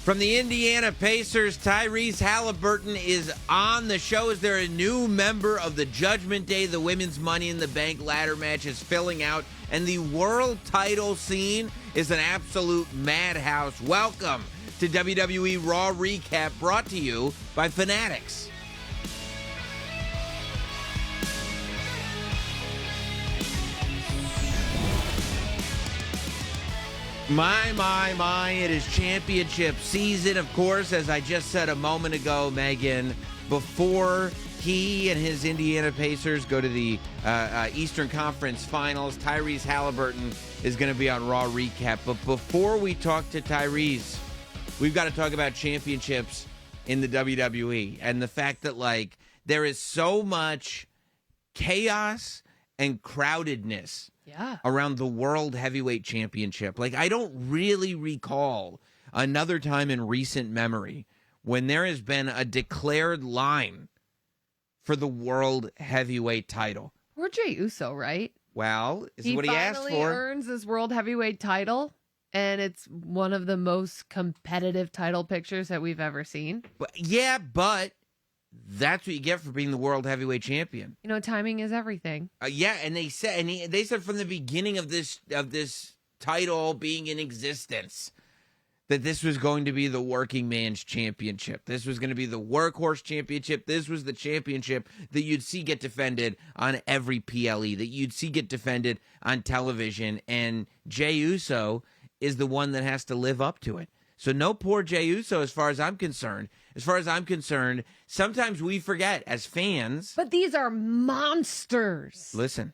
From the Indiana Pacers, Tyrese Halliburton is on the show. Is there a new member of the Judgment Day? The women's Money in the Bank ladder match is filling out, and the world title scene is an absolute madhouse. Welcome to WWE Raw Recap, brought to you by Fanatics. My, it is championship season, of course, as I just said a moment ago, Megan, before he and his Indiana Pacers go to the Eastern Conference Finals. Tyrese Halliburton is going to be on Raw Recap. But before we talk to Tyrese, we've got to talk about championships in the WWE and the fact that, like, there is so much chaos and crowdedness around the World Heavyweight Championship. Like, I don't really recall another time in recent memory when there has been a declared line for the World Heavyweight title. Or Jey Uso, right? Well, is what he asked for. He finally earns this World Heavyweight title, and it's one of the most competitive title pictures that we've ever seen. Yeah, but that's what you get for being the World Heavyweight Champion. You know, timing is everything. Yeah, and they said, they said from the beginning of this title being in existence that this was going to be the working man's championship. This was going to be the workhorse championship. This was the championship that you'd see get defended on every PLE, that you'd see get defended on television. And Jey Uso is the one that has to live up to it. So no poor Jey Uso as far as I'm concerned. As far as I'm concerned, sometimes we forget as fans. But these are monsters. Listen.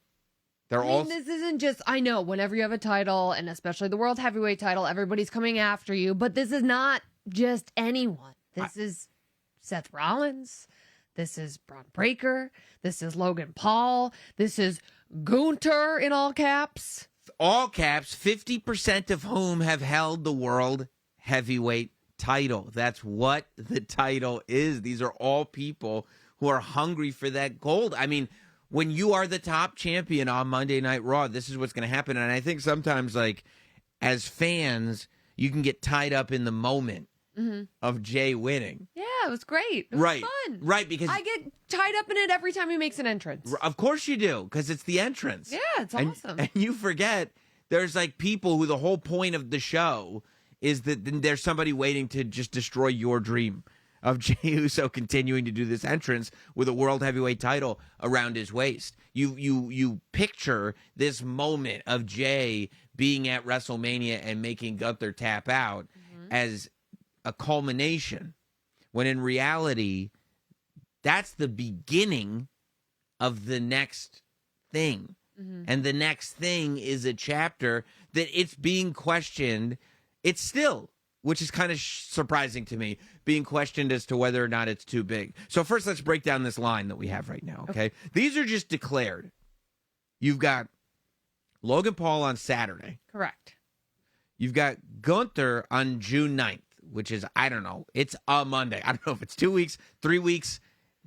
This isn't just, I know, whenever you have a title, and especially the World Heavyweight title, everybody's coming after you. But this is not just anyone. This is Seth Rollins. This is Braun Breaker. This is Logan Paul. This is Gunther in all caps. All caps, 50% of whom have held the World Heavyweight title. That's what the title is. These are all people who are hungry for that gold. I mean, when you are the top champion on Monday Night Raw, this is what's going to happen. And I think sometimes, like, as fans, you can get tied up in the moment of Jey winning. Yeah, it was great. It was fun. Right, because I get tied up in it every time he makes an entrance. Of course you do, because it's the entrance. Yeah, it's awesome. And you forget there's, like, people who the whole point of the show is that there's somebody waiting to just destroy your dream of Jey Uso continuing to do this entrance with a World Heavyweight title around his waist. You picture this moment of Jey being at WrestleMania and making Gunther tap out as a culmination, when in reality, that's the beginning of the next thing. And the next thing is a chapter that it's being questioned. It's still, which is kind of surprising to me, being questioned as to whether or not it's too big. So first, let's break down this line that we have right now, okay? These are just declared. You've got Logan Paul on Saturday. Correct. You've got Gunther on June 9th, which is, I don't know, it's a Monday. I don't know if it's 2 weeks, 3 weeks.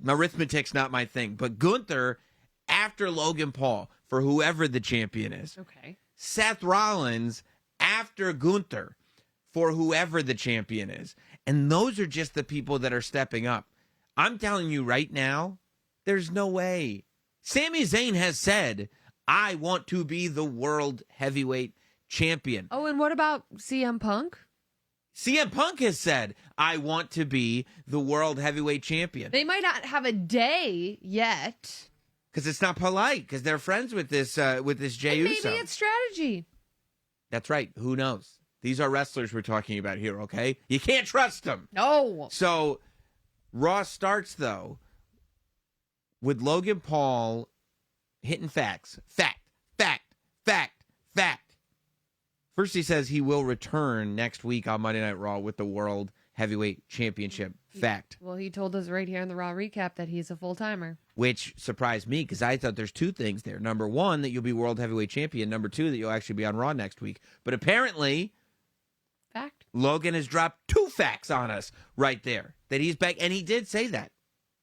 Arithmetic's not my thing. But Gunther after Logan Paul for whoever the champion is. Okay. Seth Rollins after Gunther for whoever the champion is. And those are just the people that are stepping up. I'm telling you right now, there's no way. Sami Zayn has said, I want to be the World Heavyweight Champion. Oh, and what about CM Punk? CM Punk has said, I want to be the World Heavyweight Champion. They might not have a day yet. Because it's not polite, because they're friends with this Jey Uso. Maybe it's strategy. That's right. Who knows? These are wrestlers we're talking about here, okay? You can't trust them. No. So Raw starts, though, with Logan Paul hitting facts. Fact. First, he says he will return next week on Monday Night Raw with the World Heavyweight Championship. Fact. Well, he told us right here in the Raw Recap that he's a full-timer. Which surprised me, because I thought there's two things there. Number one, that you'll be World Heavyweight Champion. Number two, that you'll actually be on Raw next week. But apparently, fact, Logan has dropped two facts on us right there. That he's back, and he did say that.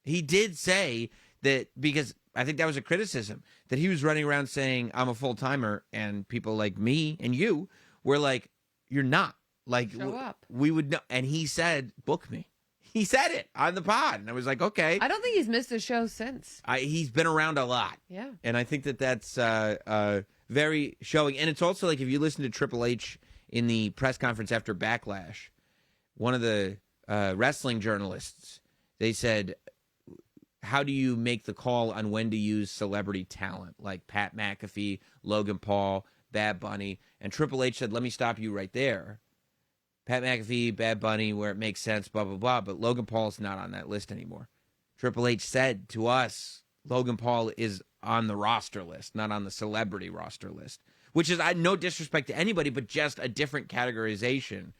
He did say that, because I think that was a criticism, that he was running around saying, I'm a full-timer, and people like me and you were like, you're not. Like, Show up. we would know. And he said, book me. He said it on the pod. And I was like, okay. I don't think he's missed a show since. He's been around a lot. Yeah. And I think that that's very showing. And it's also like if you listen to Triple H in the press conference after Backlash, one of the wrestling journalists, they said, how do you make the call on when to use celebrity talent like Pat McAfee, Logan Paul, Bad Bunny? And Triple H said, let me stop you right there. Pat McAfee, Bad Bunny, where it makes sense, blah, blah, blah. But Logan Paul's not on that list anymore. Triple H said to us, Logan Paul is on the roster list, not on the celebrity roster list, which is no disrespect to anybody, but just a different categorization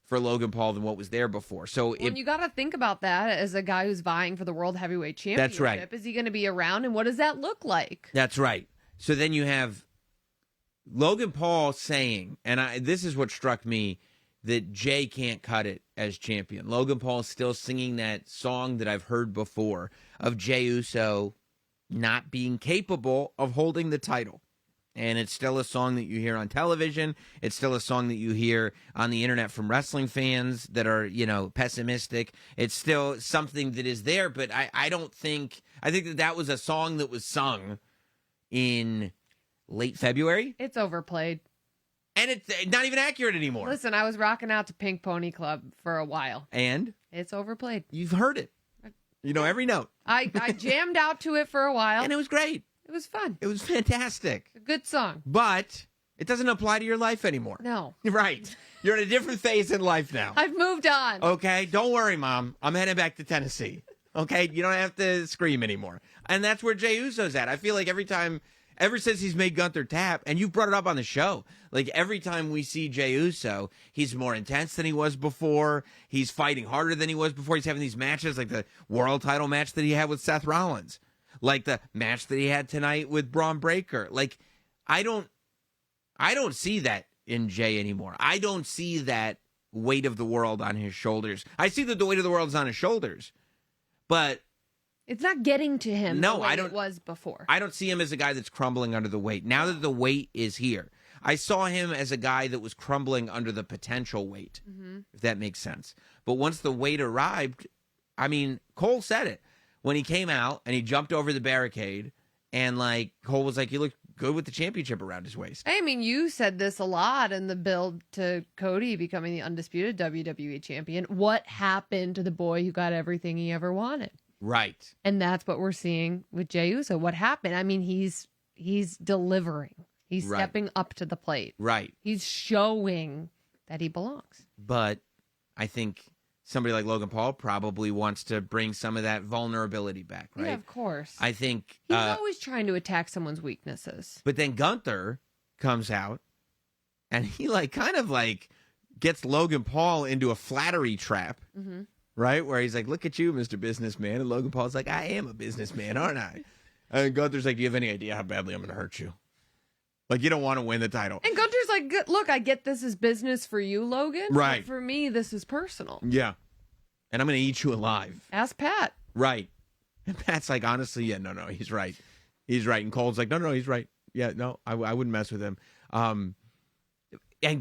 for Logan Paul than what was there before. So you got to think about that as a guy who's vying for the World Heavyweight Championship. That's right. Is he going to be around, and what does that look like? That's right. So then you have Logan Paul saying, and this is what struck me, that Jay can't cut it as champion. Logan Paul still singing that song that I've heard before of Jey Uso not being capable of holding the title. And it's still a song that you hear on television. It's still a song that you hear on the internet from wrestling fans that are, pessimistic. It's still something that is there, but I think that was a song that was sung in late February. It's overplayed. And it's not even accurate anymore. Listen, I was rocking out to Pink Pony Club for a while. And? It's overplayed. You've heard it. You know every note. I jammed out to it for a while. And it was great. It was fun. It was fantastic. A good song. But it doesn't apply to your life anymore. No. Right. You're in a different phase in life now. I've moved on. Okay? Don't worry, Mom. I'm heading back to Tennessee. Okay? You don't have to scream anymore. And that's where Jey Uso's at. I feel like ever since he's made Gunther tap, and you've brought it up on the show, like every time we see Jey Uso, he's more intense than he was before. He's fighting harder than he was before. He's having these matches like the world title match that he had with Seth Rollins, like the match that he had tonight with Braun Breaker. Like, I don't see that in Jey anymore. I don't see that weight of the world on his shoulders. I see that the weight of the world is on his shoulders, but it's not getting to him no, the way I don't, it was before. I don't see him as a guy that's crumbling under the weight. Now that the weight is here, I saw him as a guy that was crumbling under the potential weight, if that makes sense. But once the weight arrived, I mean, Cole said it. When he came out and he jumped over the barricade, and Cole was like, he looked good with the championship around his waist. I mean, you said this a lot in the build to Cody becoming the undisputed WWE champion. What happened to the boy who got everything he ever wanted? Right. And that's what we're seeing with Jey Uso. What happened? I mean, he's delivering. He's stepping up to the plate. Right. He's showing that he belongs. But I think somebody like Logan Paul probably wants to bring some of that vulnerability back, right? Yeah, of course. I think he's always trying to attack someone's weaknesses. But then Gunther comes out and he gets Logan Paul into a flattery trap. Mm-hmm. Right? Where he's like, look at you, Mr. Businessman. And Logan Paul's like, I am a businessman, aren't I? And Gunther's like, do you have any idea how badly I'm going to hurt you? Like, you don't want to win the title. And Gunther's like, look, I get this is business for you, Logan. Right. But for me, this is personal. Yeah. And I'm going to eat you alive. Ask Pat. Right. And Pat's like, honestly, yeah, no, he's right. He's right. And Cole's like, no, he's right. Yeah, no, I wouldn't mess with him. And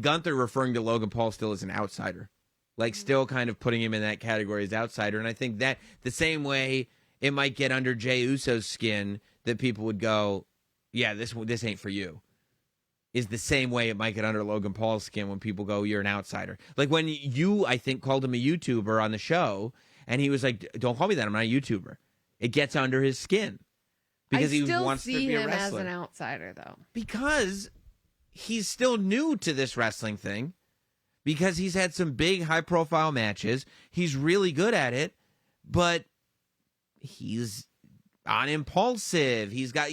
Gunther referring to Logan Paul still as an outsider. Like, still kind of putting him in that category as outsider. And I think that the same way it might get under Jey Uso's skin that people would go, yeah, this ain't for you, is the same way it might get under Logan Paul's skin when people go, you're an outsider. Like when you, I think, called him a YouTuber on the show, and he was like, don't call me that, I'm not a YouTuber. It gets under his skin. Because he wants to be a wrestler. I still see him as an outsider, though. Because he's still new to this wrestling thing. Because he's had some big high-profile matches. He's really good at it, but he's unimpulsive. He's got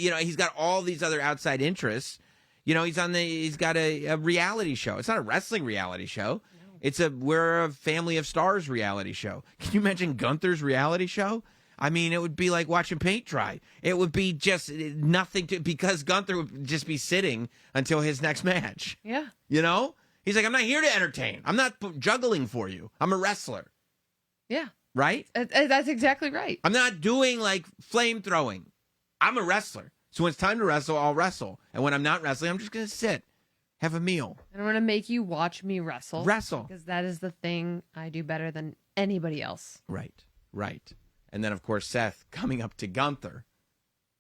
all these other outside interests. He's got a reality show. It's not a wrestling reality show. No. We're a Family of Stars reality show. Can you imagine Gunther's reality show? I mean, it would be like watching paint dry. It would be just nothing because Gunther would just be sitting until his next match. Yeah. He's like, I'm not here to entertain. I'm not juggling for you. I'm a wrestler. Yeah. Right? That's exactly right. I'm not doing flame throwing. I'm a wrestler. So when it's time to wrestle, I'll wrestle. And when I'm not wrestling, I'm just going to sit Have a meal. And I'm going to make you watch me wrestle. Wrestle. Because that is the thing I do better than anybody else. Right. And then, of course, Seth coming up to Gunther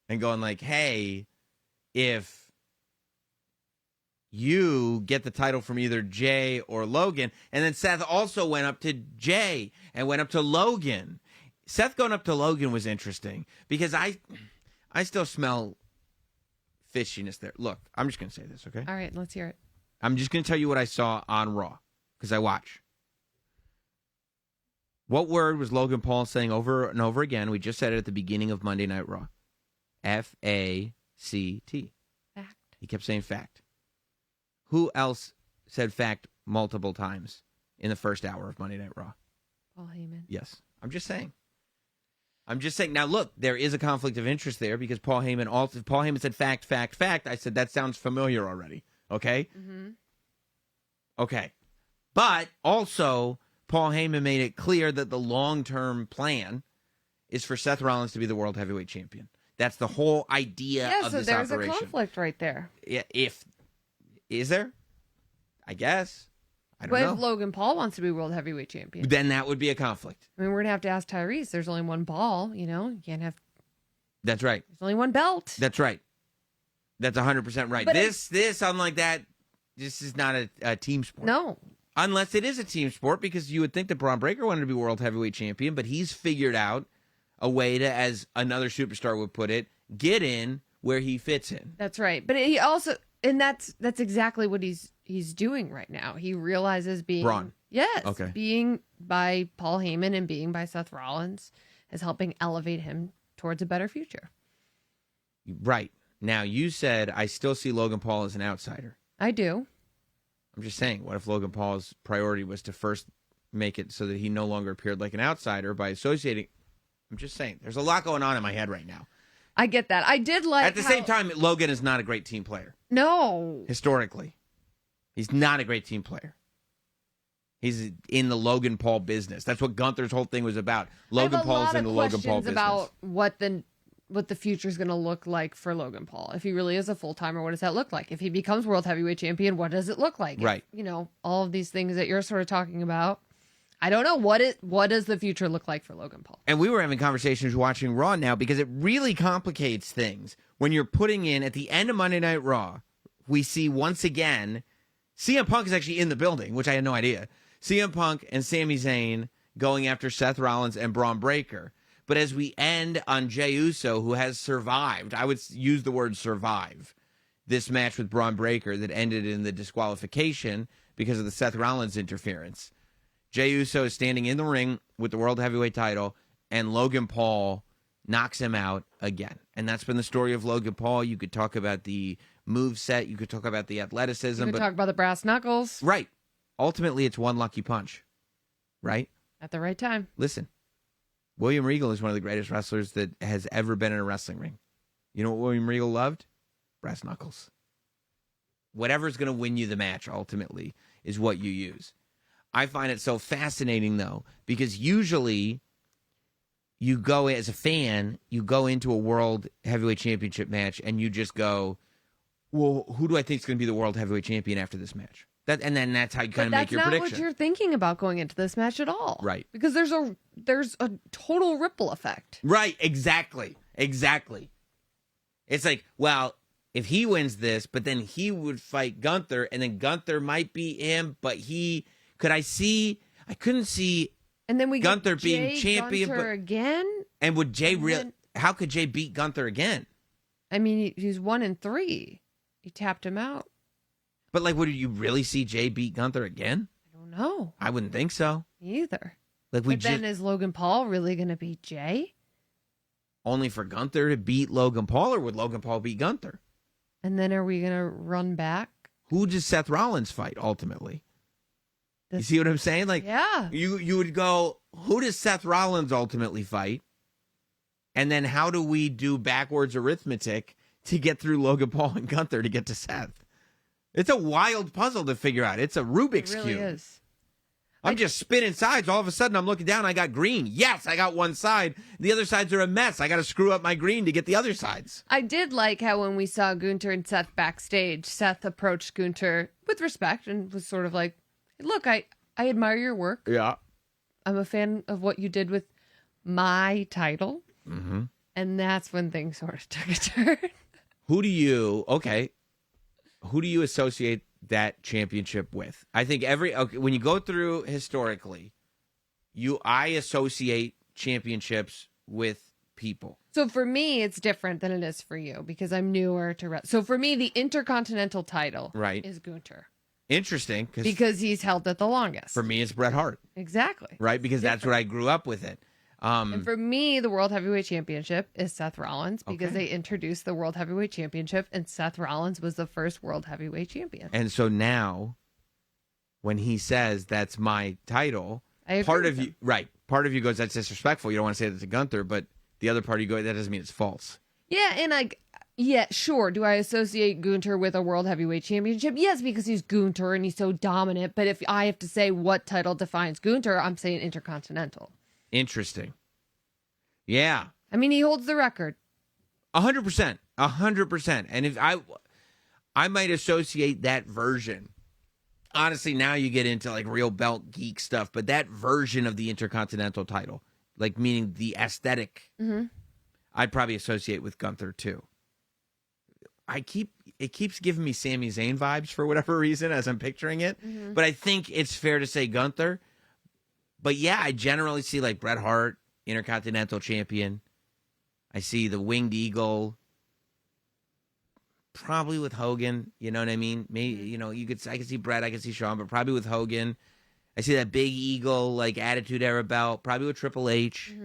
and going like, hey, if you get the title from either Jay or Logan. And then Seth also went up to Jay and went up to Logan. Seth going up to Logan was interesting because I still smell fishiness there. Look, I'm just going to say this, okay? All right, let's hear it. I'm just going to tell you what I saw on Raw because I watch. What word was Logan Paul saying over and over again? We just said it at the beginning of Monday Night Raw. F-A-C-T. Fact. He kept saying fact. Who else said fact multiple times in the first hour of Monday Night Raw? Paul Heyman. Yes. I'm just saying. Now, look, there is a conflict of interest there because Paul Heyman said fact, fact, fact. I said that sounds familiar already. Okay? Mm-hmm. Okay. But also, Paul Heyman made it clear that the long-term plan is for Seth Rollins to be the World Heavyweight Champion. That's the whole idea of so this there's operation. a conflict right there. Is there? I guess. I don't But know. if Logan Paul wants to be World Heavyweight Champion, Then that would be a conflict. I mean, we're going to have to ask Tyrese. There's only one Paul, You can't have... That's right. There's only one belt. That's right. That's 100% right. But This, unlike that, this is not a team sport. No. Unless it is a team sport, because you would think that Braun Breaker wanted to be World Heavyweight Champion, but he's figured out a way to, as another superstar would put it, get in where he fits in. That's right. But he also... And that's exactly what he's doing right now. He realizes being... Braun. Yes. Okay. Being by Paul Heyman and being by Seth Rollins is helping elevate him towards a better future. Right. Now, you said, I still see Logan Paul as an outsider. I do. I'm just saying, what if Logan Paul's priority was to first make it so that he no longer appeared like an outsider by associating? I'm just saying, there's a lot going on in my head right now. I get that. I did like At the same time, Logan is not a great team player. No. Historically. He's not a great team player. He's in the Logan Paul business. That's what Gunther's whole thing was about. Logan Paul's in the Logan Paul business. About what the future is going to look like for Logan Paul. If he really is a full-timer, what does that look like? If he becomes World Heavyweight Champion, what does it look like? Right. All of these things that you're sort of talking about. I don't know what does the future look like for Logan Paul. And we were having conversations watching Raw now because it really complicates things when you're putting in at the end of Monday Night Raw. We see once again CM Punk is actually in the building, which I had no idea. CM Punk and Sami Zayn going after Seth Rollins and Braun Breaker. But as we end on Jey Uso, who has survived, I would use the word survive, this match with Braun Breaker that ended in the disqualification because of the Seth Rollins interference. Jey Uso is standing in the ring with the World Heavyweight title, and Logan Paul knocks him out again. And that's been the story of Logan Paul. You could talk about the moveset. You could talk about the athleticism. You could talk about the brass knuckles. Right. Ultimately, it's one lucky punch. Right? At the right time. Listen, William Regal is one of the greatest wrestlers that has ever been in a wrestling ring. You know what William Regal loved? Brass knuckles. Whatever's going to win you the match, ultimately, is what you use. I find it so fascinating, though, because usually you go, as a fan, you go into a World Heavyweight Championship match and you just go, well, who do I think is going to be the World Heavyweight Champion after this match? And then that's how you kind of make your prediction. That's not what you're thinking about going into this match at all. Right. Because there's a total ripple effect. Right, exactly. It's like, well, if he wins this, but then he would fight Gunther, and then Gunther might beat him, but I couldn't see and then we Gunther get being Jay champion. Gunther again? And would Jay how could Jay beat Gunther again? I mean, he's 1-3. He tapped him out. But would you really see Jay beat Gunther again? I don't know. I wouldn't think so. Me either. Then is Logan Paul really going to beat Jay? Only for Gunther to beat Logan Paul, or would Logan Paul beat Gunther? And then are we going to run back? Who does Seth Rollins fight ultimately? You see what I'm saying? Yeah. You would go, who does Seth Rollins ultimately fight? And then how do we do backwards arithmetic to get through Logan Paul and Gunther to get to Seth? It's a wild puzzle to figure out. It's a Rubik's It really Cube. is. I'm just spinning sides. All of a sudden, I'm looking down. I got green. Yes, I got one side. The other sides are a mess. I got to screw up my green to get the other sides. I did like how when we saw Gunther and Seth backstage, Seth approached Gunther with respect and was sort of like, look, I admire your work. Yeah. I'm a fan of what you did with my title. Mm-hmm. And that's when things sort of took a turn. Who do you associate that championship with? I think when you go through historically, I associate championships with people. So for me, it's different than it is for you because I'm newer to. So for me, the Intercontinental title is Gunther. Interesting. Because he's held it the longest. For me, it's Bret Hart. Exactly. Right? Because that's what I grew up with it. And for me, the World Heavyweight Championship is Seth Rollins because they introduced the World Heavyweight Championship and Seth Rollins was the first World Heavyweight Champion. And so now, when he says that's my title, part of you goes, that's disrespectful. You don't want to say that to Gunther, but the other part of you go, that doesn't mean it's false. Yeah, and sure. Do I associate Gunther with a World Heavyweight Championship? Yes, because he's Gunther and he's so dominant. But if I have to say what title defines Gunther, I'm saying Intercontinental. Interesting. Yeah. I mean, he holds the record. 100%. 100%. And if I might associate that version. Honestly, now you get into like real belt geek stuff, but that version of the Intercontinental title, like meaning the aesthetic, I'd probably associate with Gunther too. It keeps giving me Sami Zayn vibes for whatever reason as I'm picturing it. But I think it's fair to say Gunther. But yeah, I generally see like Bret Hart, Intercontinental Champion. I see the Winged Eagle, probably with Hogan. You know what I mean? Maybe I could see Bret, I could see Shawn, but probably with Hogan. I see that Big Eagle like Attitude Era belt, probably with Triple H.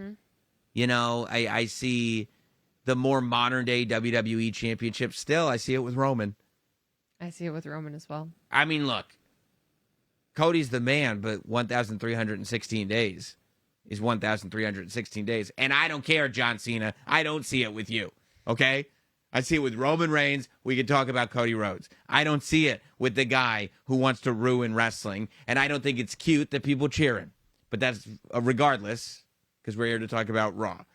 You know, I see the more modern day WWE Championship. Still, I see it with Roman. I see it with Roman as well. I mean, look. Cody's the man, but 1,316 days is 1,316 days. And I don't care, John Cena. I don't see it with you, okay? I see it with Roman Reigns. We can talk about Cody Rhodes. I don't see it with the guy who wants to ruin wrestling, and I don't think it's cute that people cheer him. But that's regardless, because we're here to talk about Raw.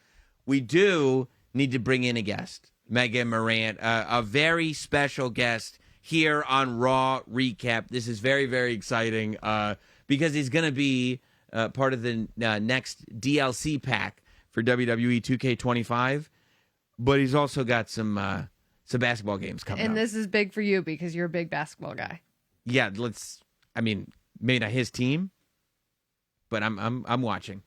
We do need to bring in a guest, Megan Morant, a very special guest here on Raw Recap. This is very, very exciting because he's going to be part of the next DLC pack for WWE 2K25, but he's also got some basketball games coming up. And this is big for you because you're a big basketball guy. Yeah, maybe not his team, but I'm watching.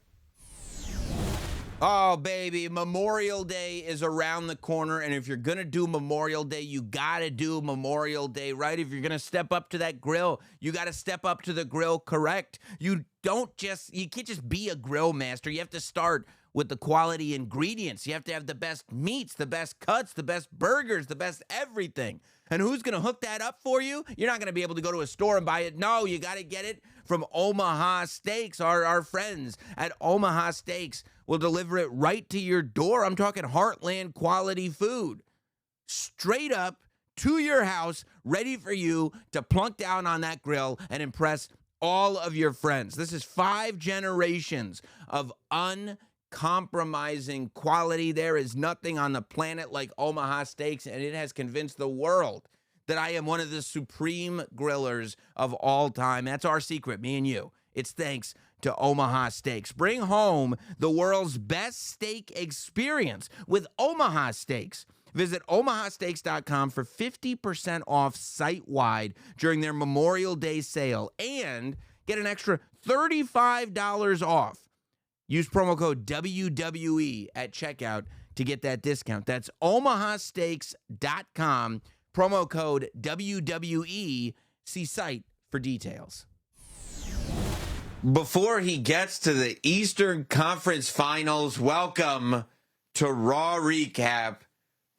Oh, baby, Memorial Day is around the corner, and if you're going to do Memorial Day, you got to do Memorial Day right. If you're going to step up to that grill, you got to step up to the grill correct. You can't just be a grill master. You have to start with the quality ingredients. You have to have the best meats, the best cuts, the best burgers, the best everything. And who's going to hook that up for you? You're not going to be able to go to a store and buy it. No, you got to get it from Omaha Steaks. Our friends at Omaha Steaks will deliver it right to your door. I'm talking Heartland quality food. Straight up to your house, ready for you to plunk down on that grill and impress all of your friends. This is 5 generations of uncompromising quality. There is nothing on the planet like Omaha Steaks, and it has convinced the world that I am one of the supreme grillers of all time. That's our secret, me and you. It's thanks to Omaha Steaks. Bring home the world's best steak experience with Omaha Steaks. Visit omahasteaks.com for 50% off site-wide during their Memorial Day sale and get an extra $35 off. Use promo code WWE at checkout to get that discount. That's omahasteaks.com, promo code WWE. See site for details. Before he gets to the Eastern Conference Finals, welcome to Raw Recap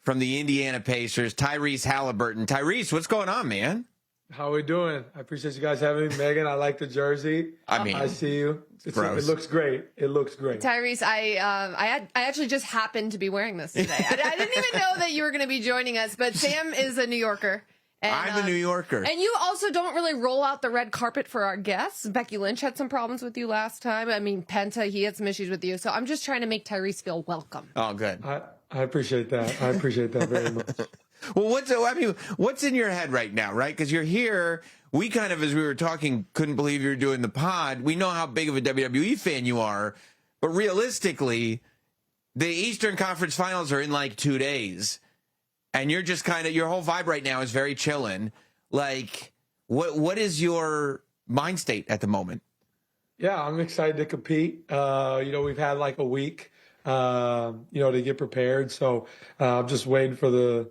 from the Indiana Pacers, Tyrese Halliburton. Tyrese, what's going on, man? How are we doing? I appreciate you guys having me. Megan, I like the jersey. I see you. It looks great. It looks great. Tyrese, I actually just happened to be wearing this today. I didn't even know that you were going to be joining us, but Sam is a New Yorker. And, I'm a New Yorker. And you also don't really roll out the red carpet for our guests. Becky Lynch had some problems with you last time. I mean, Penta, he had some issues with you. So I'm just trying to make Tyrese feel welcome. Oh, good. I appreciate that. I appreciate that very much. Well, what's in your head right now, right? Because you're here. We kind of, as we were talking, couldn't believe you were doing the pod. We know how big of a WWE fan you are. But realistically, the Eastern Conference Finals are in like 2 days. And you're just kind of, your whole vibe right now is very chillin'. Like, what is your mind state at the moment? Yeah, I'm excited to compete. We've had like a week, to get prepared. So I'm just waiting for the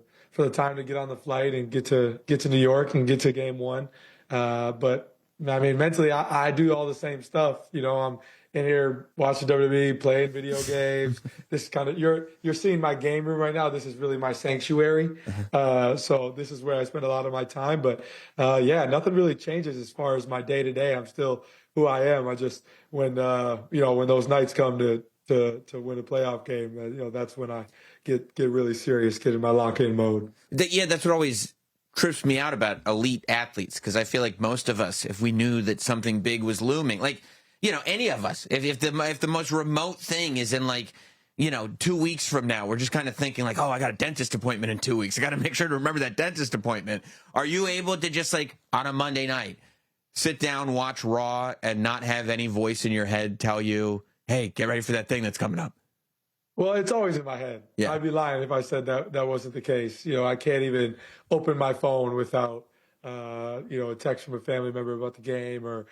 time to get on the flight and get to New York and get to game one. But I mean, mentally, I do all the same stuff. I'm in here watching WWE, playing video games. This kind of you're seeing my game room right now. This is really my sanctuary. So this is where I spend a lot of my time. But nothing really changes as far as my day to day. I'm still who I am. I just when those nights come to win a playoff game, that's when I get really serious, get in my lock-in mode. That's what always trips me out about elite athletes, because I feel like most of us, if we knew that something big was looming, like, any of us, if the most remote thing is in 2 weeks from now, we're just kind of thinking like, oh, I got a dentist appointment in 2 weeks. I got to make sure to remember that dentist appointment. Are you able to just on a Monday night, sit down, watch Raw, and not have any voice in your head tell you, hey, get ready for that thing that's coming up? Well, it's always in my head. Yeah. I'd be lying if I said that wasn't the case. I can't even open my phone without, a text from a family member about the game or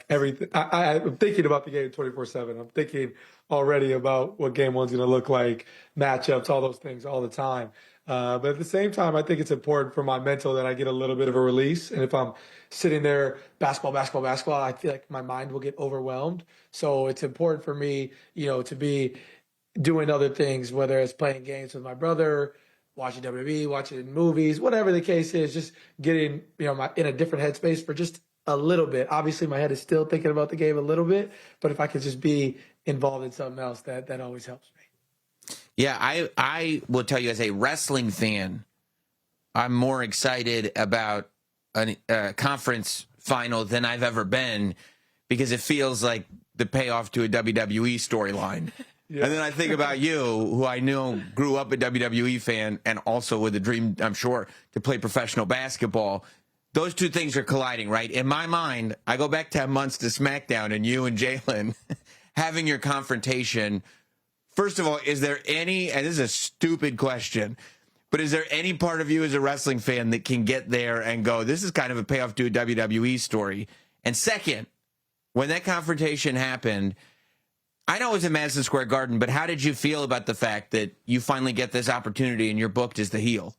everything. I'm thinking about the game 24/7. I'm thinking already about what game one's going to look like, matchups, all those things all the time. But at the same time, I think it's important for my mental that I get a little bit of a release. And if I'm sitting there, basketball, I feel like my mind will get overwhelmed. So it's important for me, to be doing other things, whether it's playing games with my brother, watching WWE, watching movies, whatever the case is, just getting, in a different headspace for just a little bit. Obviously, my head is still thinking about the game a little bit, but if I could just be involved in something else, that always helps me. Yeah, I will tell you, as a wrestling fan, I'm more excited about a conference final than I've ever been, because it feels like the payoff to a WWE storyline. Yeah. And then I think about you, who I knew grew up a WWE fan and also with a dream, I'm sure, to play professional basketball. Those two things are colliding, right? In my mind, I go back 10 months to SmackDown and you and Jalen having your confrontation. First of all, is there any, and this is a stupid question, but is there any part of you as a wrestling fan that can get there and go, this is kind of a payoff to a WWE story? And second, when that confrontation happened, I know it was in Madison Square Garden, but how did you feel about the fact that you finally get this opportunity and you're booked as the heel?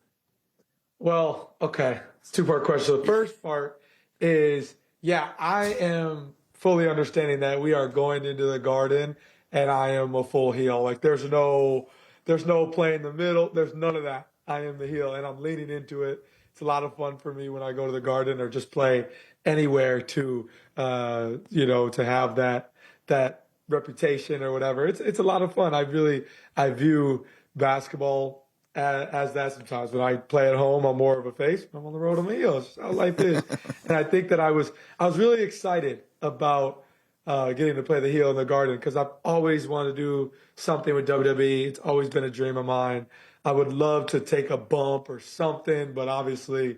Well, okay. It's a two-part question. The first part is, I am fully understanding that we are going into the Garden and I am a full heel. Like there's no play in the middle. There's none of that. I am the heel and I'm leaning into it. It's a lot of fun for me when I go to the Garden or just play anywhere to have that reputation or whatever. It's a lot of fun. I view basketball as that sometimes. When I play at home, I'm more of a face. When I'm on the road, I'm a heel. It's how life is. And I think that I was really excited about getting to play the heel in the Garden because I've always wanted to do something with WWE. It's always been a dream of mine. I would love to take a bump or something, but obviously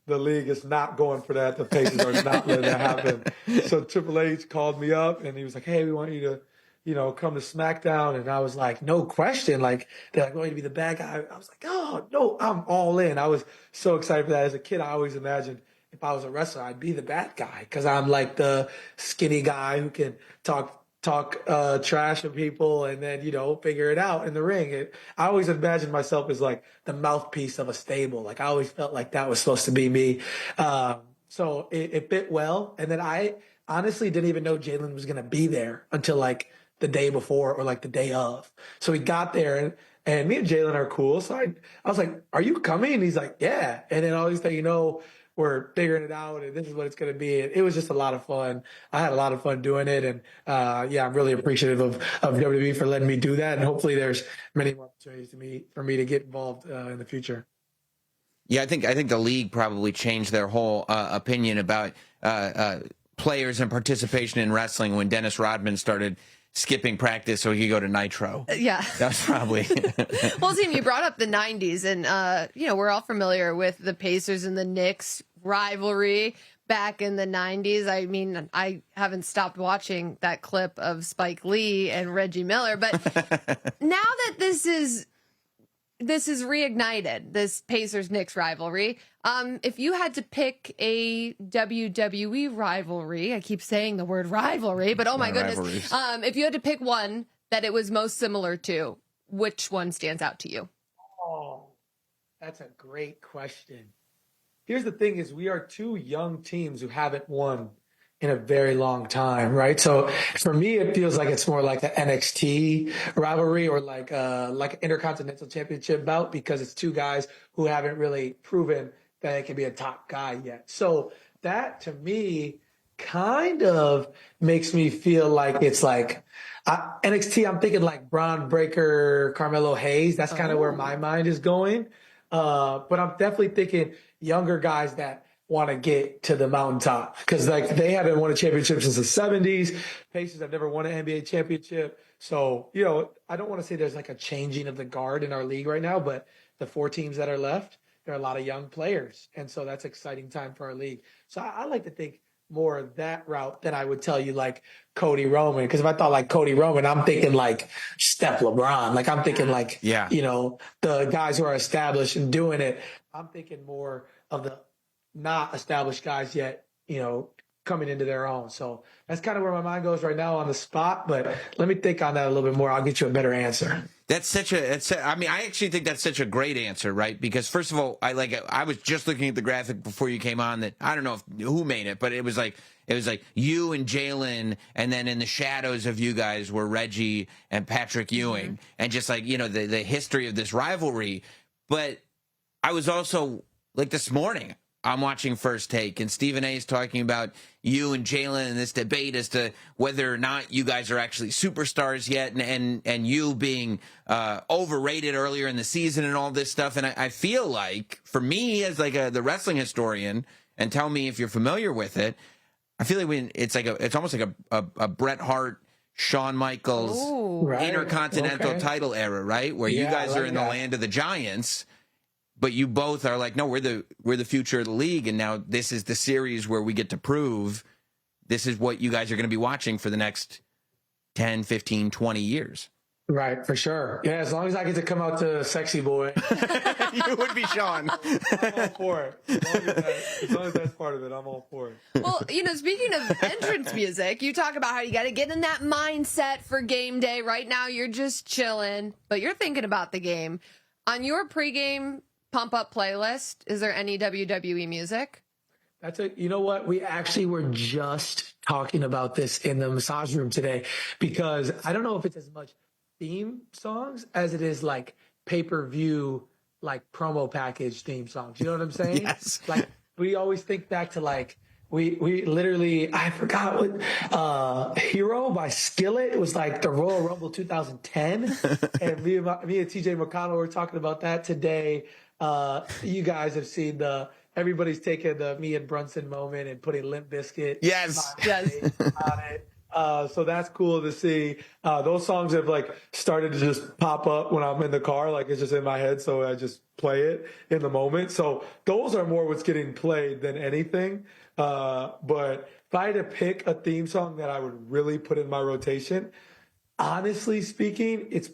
the league is not going for that. The Pacers are not letting that happen. So Triple H called me up and he was like, hey, we want you to, come to SmackDown. And I was like, no question. Like, they're like, going to be the bad guy. I was like, oh, no, I'm all in. I was so excited for that. As a kid, I always imagined if I was a wrestler, I'd be the bad guy because I'm like the skinny guy who can talk trash to people and then, figure it out in the ring. I always imagined myself as like the mouthpiece of a stable. Like I always felt like that was supposed to be me. So it fit well. And then I honestly didn't even know Jalen was going to be there until like the day before or like the day of. So he got there and me and Jalen are cool. So I was like, are you coming? And he's like, yeah. And then all these things, we're figuring it out and this is what it's going to be. And it was just a lot of fun. I had a lot of fun doing it. And I'm really appreciative of WWE for letting me do that. And hopefully there's many more opportunities for me to get involved in the future. Yeah, I think the league probably changed their whole opinion about players and participation in wrestling when Dennis Rodman started skipping practice so he could go to Nitro. Yeah. That was probably. Well, Tim, you brought up the 90s, and, we're all familiar with the Pacers and the Knicks rivalry back in the 90s. I mean, I haven't stopped watching that clip of Spike Lee and Reggie Miller, but now that this is reignited, this Pacers-Knicks rivalry. If you had to pick a WWE rivalry, I keep saying the word rivalry, but oh my goodness. If you had to pick one that it was most similar to, which one stands out to you? Oh, that's a great question. Here's the thing is we are two young teams who haven't won in a very long time, right? So for me, it feels like it's more like the NXT rivalry or like an Intercontinental Championship bout because it's two guys who haven't really proven that they can be a top guy yet. So that to me kind of makes me feel like it's like NXT. I'm thinking like Braun Breaker, Carmelo Hayes. That's kind of where my mind is going. But I'm definitely thinking younger guys that want to get to the mountaintop because like they haven't won a championship since the 70s. Pacers have never won an NBA championship. So, I don't want to say there's like a changing of the guard in our league right now, but the 4 teams that are left, there are a lot of young players. And so that's exciting time for our league. So I like to think more of that route than I would tell you like Cody Roman. Because if I thought like Cody Roman, I'm thinking like Steph LeBron. Like I'm thinking like, the guys who are established and doing it. I'm thinking more of the not established guys yet, coming into their own. So that's kind of where my mind goes right now on the spot. But let me think on that a little bit more. I'll get you a better answer. I actually think that's such a great answer, right? Because first of all, I was just looking at the graphic before you came on that I don't know who made it, but it was like you and Jalen, and then in the shadows of you guys were Reggie and Patrick Ewing, and just like, the history of this rivalry. But I was also like this morning, I'm watching First Take, and Stephen A is talking about you and Jalen and this debate as to whether or not you guys are actually superstars yet, and you being overrated earlier in the season and all this stuff. And I feel like, for me as like the wrestling historian, and tell me if you're familiar with it, I feel like it's almost like a Bret Hart, Shawn Michaels Intercontinental title era, right? Where you guys are in the land of the giants. But you both are like, no, we're the future of the league, and now this is the series where we get to prove this is what you guys are going to be watching for the next 10, 15, 20 years. Right, for sure. Yeah, as long as I get to come out to Sexy Boy. You would be Sean. I'm all for it. As long as that's part of it, I'm all for it. Well, speaking of entrance music, you talk about how you got to get in that mindset for game day. Right now, you're just chilling, but you're thinking about the game. On your pregame pump up playlist, is there any WWE music? You know what? We actually were just talking about this in the massage room today because I don't know if it's as much theme songs as it is like pay-per-view, like promo package theme songs. You know what I'm saying? Yes. Like we always think back to like, we literally, I forgot what, Hero by Skillet. It was like the Royal Rumble 2010. And me and TJ McConnell were talking about that today. You guys have seen everybody's taken the me and Brunson moment and putting Limp Bizkit on it. So that's cool to see. Those songs have like started to just pop up when I'm in the car. Like it's just in my head. So I just play it in the moment. So those are more what's getting played than anything. But if I had to pick a theme song that I would really put in my rotation, honestly speaking, it's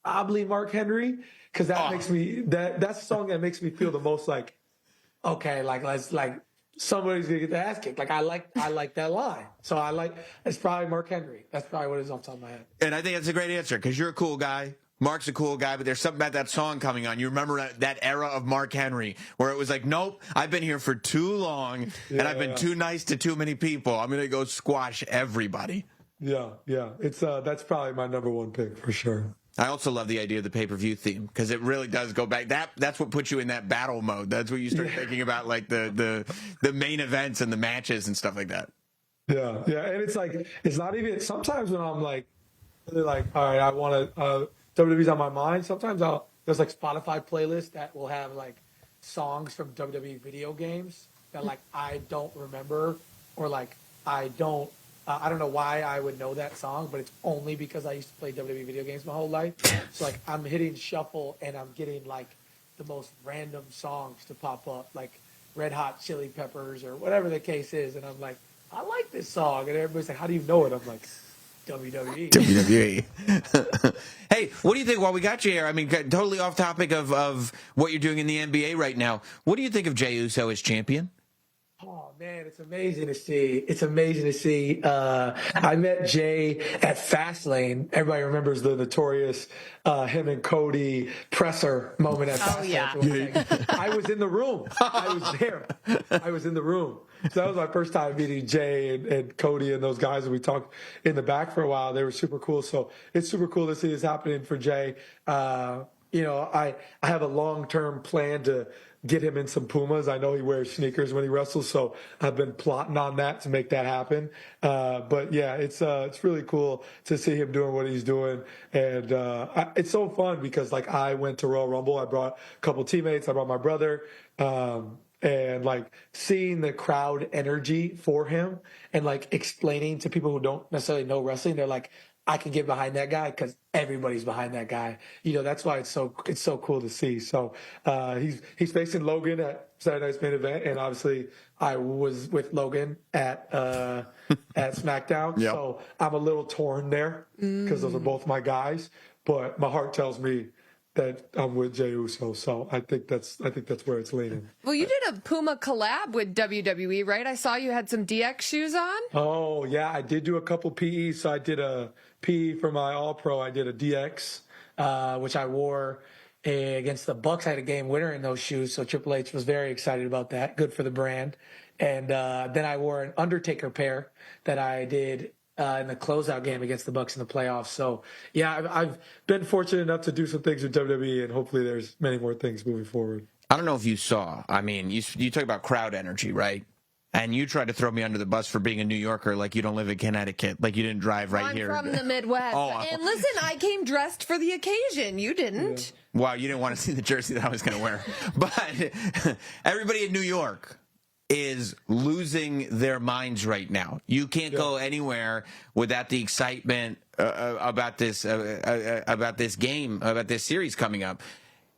probably Mark Henry. Cause that makes me, that's the song that makes me feel the most like, okay, somebody's gonna get the ass kicked. Like I like that line. So it's probably Mark Henry. That's probably what it is off the top of my head. And I think that's a great answer because you're a cool guy. Mark's a cool guy, but there's something about that song coming on. You remember that era of Mark Henry where it was like, nope, I've been here for too long and I've been too nice to too many people. I'm going to go squash everybody. Yeah. It's that's probably my number one pick for sure. I also love the idea of the pay-per-view theme because it really does go back. That's what puts you in that battle mode. That's what you start thinking about, like the main events and the matches and stuff like that. Yeah, and it's like it's not even. Sometimes when I'm like, really like, all right, I want to WWE's on my mind. Sometimes there's like Spotify playlists that will have like songs from WWE video games that like I don't remember, or like I don't know why I would know that song, but it's only because I used to play WWE video games my whole life. So like I'm hitting shuffle and I'm getting like the most random songs to pop up, like Red Hot Chili Peppers or whatever the case is, and I'm like, I like this song, and everybody's like, how do you know it? I'm like, WWE. WWE. Hey, what do you think? While we got you here, I mean, totally off topic of what you're doing in the NBA right now. What do you think of Jey Uso as champion? Oh man, it's amazing to see. It's amazing to see. I met Jay at Fastlane. Everybody remembers the notorious him and Cody presser moment at Fastlane. Yeah. I was in the room. I was there. I was in the room. So that was my first time meeting Jay and Cody and those guys. And we talked in the back for a while. They were super cool. So it's super cool to see this happening for Jay. I have a long-term plan to get him in some Pumas. I know he wears sneakers when he wrestles, so I've been plotting on that to make that happen. But yeah, it's really cool to see him doing what he's doing, and it's so fun because like I went to Royal Rumble, I brought a couple teammates, I brought my brother, and like seeing the crowd energy for him, and like explaining to people who don't necessarily know wrestling, they're like, I can get behind that guy because everybody's behind that guy. That's why it's so cool to see. So he's facing Logan at Saturday Night's Main Event, and obviously I was with Logan at SmackDown. Yep. So I'm a little torn there because those are both my guys. But my heart tells me that I'm with Jey Uso, so I think that's where it's leaning. Well, you did a Puma collab with WWE, right? I saw you had some DX shoes on. Oh yeah, I did do a couple PEs. So I did a PE for my All Pro. I did a DX, which I wore against the Bucks. I had a game winner in those shoes, so Triple H was very excited about that. Good for the brand. And then I wore an Undertaker pair that I did in the closeout game against the Bucks in the playoffs. So yeah, I've been fortunate enough to do some things with WWE, and hopefully there's many more things moving forward. I don't know if you saw. I mean, you talk about crowd energy, right? And you tried to throw me under the bus for being a New Yorker, like you don't live in Connecticut, like you didn't drive right here. I'm from the Midwest. And listen, I came dressed for the occasion. You didn't. Yeah. Wow, you didn't want to see the jersey that I was going to wear. But everybody in New York is losing their minds right now. You can't go anywhere without the excitement about this game, about this series coming up.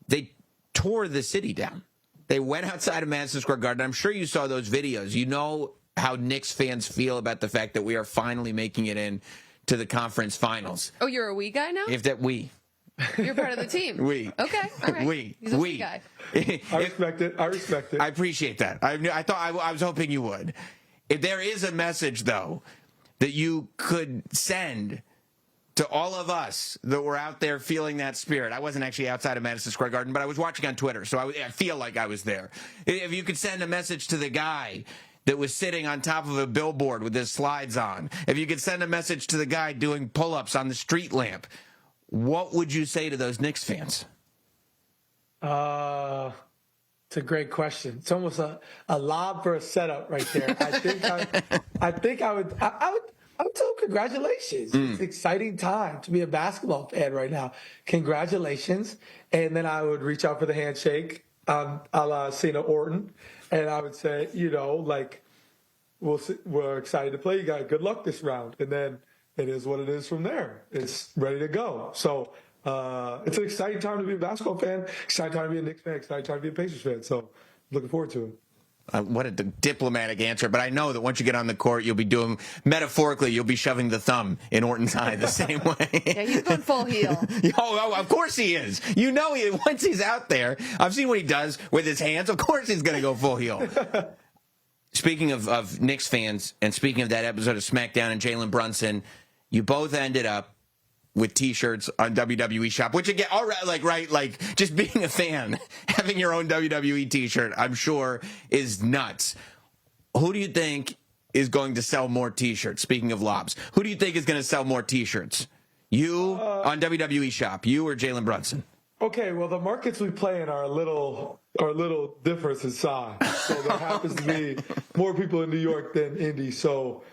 They tore the city down. They went outside of Madison Square Garden. I'm sure you saw those videos. You know how Knicks fans feel about the fact that we are finally making it in to the conference finals. Oh, you're a we guy now? You're part of the team. We. Okay. All right. He's a we guy. I respect it. I appreciate that. I thought I was hoping you would. If there is a message, though, that you could send to all of us that were out there feeling that spirit. I wasn't actually outside of Madison Square Garden, but I was watching on Twitter, so I feel like I was there. If you could send a message to the guy that was sitting on top of a billboard with his slides on, if you could send a message to the guy doing pull-ups on the street lamp, what would you say to those Knicks fans? It's a great question. It's almost a lob for a setup right there. I think I would tell them congratulations. It's an exciting time to be a basketball fan right now. Congratulations. And then I would reach out for the handshake a la Cena Orton. And I would say, we're excited to play you guys. Good luck this round. And then it is what it is from there. It's ready to go. So it's an exciting time to be a basketball fan, exciting time to be a Knicks fan, exciting time to be a Pacers fan. So looking forward to it. What a diplomatic answer, but I know that once you get on the court, you'll be metaphorically, you'll be shoving the thumb in Orton's eye the same way. Yeah, he's going full heel. Oh, of course he is. Once he's out there, I've seen what he does with his hands. Of course he's going to go full heel. Speaking of Knicks fans, and speaking of that episode of SmackDown and Jalen Brunson, you both ended up with T-shirts on WWE Shop, which again, all right, just being a fan, having your own WWE T-shirt, I'm sure is nuts. Who do you think is going to sell more T-shirts? Speaking of lobs, who do you think is going to sell more T-shirts? You on WWE Shop, you or Jalen Brunson? Okay, well, the markets we play in are a little different in size. So there happens to be more people in New York than Indy. So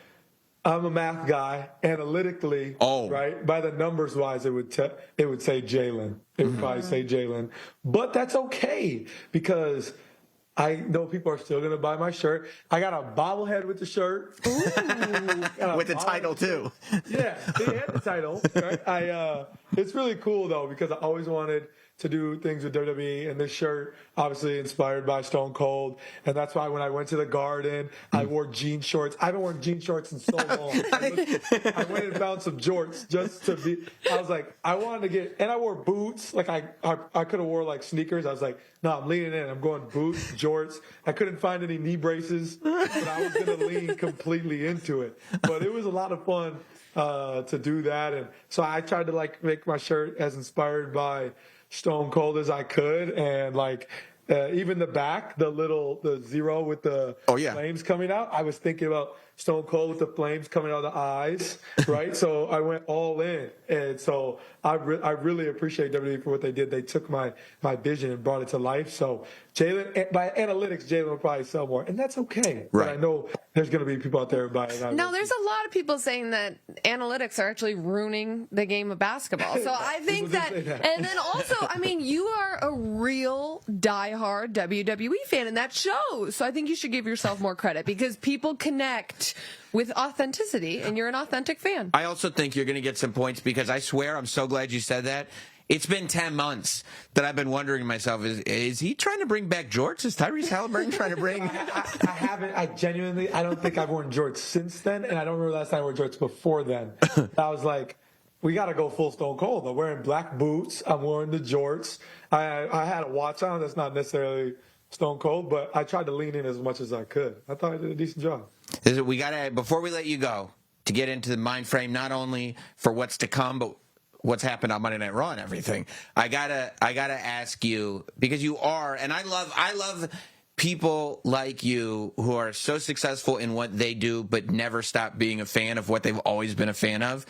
I'm a math guy. Analytically, right, by the numbers wise, it would say Jalen. It would probably say Jalen. But that's okay because I know people are still gonna buy my shirt. I got a bobblehead with the shirt. With the title too. Yeah, they had the title. Right? It's really cool though because I always wanted to do things with WWE, and this shirt obviously inspired by Stone Cold, and that's why when I went to the Garden, I wore jean shorts. I haven't worn jean shorts in so long. I went and found some jorts just to be. I was like, I wanted to get, and I wore boots. Like I could have wore like sneakers. I was like, no, I'm leaning in. I'm going boots, jorts. I couldn't find any knee braces, but I was gonna lean completely into it. But it was a lot of fun to do that, and so I tried to like make my shirt as inspired by Stone Cold as I could, and like even the back, the zero with the flames coming out. I was thinking about Stone Cold with the flames coming out of the eyes, right? So I went all in, and so I really appreciate WWE for what they did. They took my vision and brought it to life. So Jalen, by analytics, Jalen will probably sell more, and that's okay. But I know there's going to be people out there buying it. No, there's a lot of people saying that analytics are actually ruining the game of basketball. So I think that, and then also, I mean, you are a real diehard WWE fan, and that shows. So I think you should give yourself more credit because people connect with authenticity, and you're an authentic fan. I also think you're going to get some points because I swear, I'm so glad you said that. It's been 10 months that I've been wondering to myself, is he trying to bring back jorts? Is Tyrese Halliburton trying to bring... I haven't. I don't think I've worn jorts since then, and I don't remember the last time I wore jorts before then. I was like, we got to go full Stone Cold. I'm wearing black boots. I'm wearing the jorts. I had a watch on that's not necessarily Stone Cold, but I tried to lean in as much as I could. I thought I did a decent job. We got to, before we let you go, to get into the mind frame, not only for what's to come, but what's happened on Monday Night Raw and everything. I gotta ask you, because you are, and I love people like you who are so successful in what they do, but never stop being a fan of what they've always been a fan of.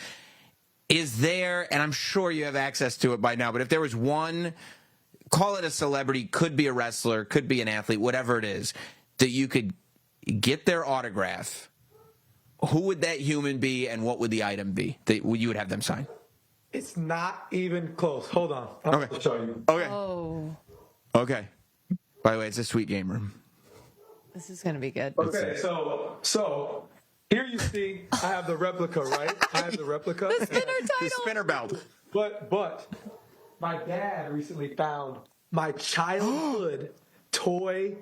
Is there, and I'm sure you have access to it by now, but if there was one, call it a celebrity, could be a wrestler, could be an athlete, whatever it is, that you could get their autograph, who would that human be, and what would the item be that you would have them sign? It's not even close. Hold on. I'll show you. Okay. Oh, Okay. By the way, it's a sweet gamer. this is going to be good. Okay, so here you see I have the replica, right? I have the replica. The spinner title. The spinner belt. But my dad recently found my childhood toy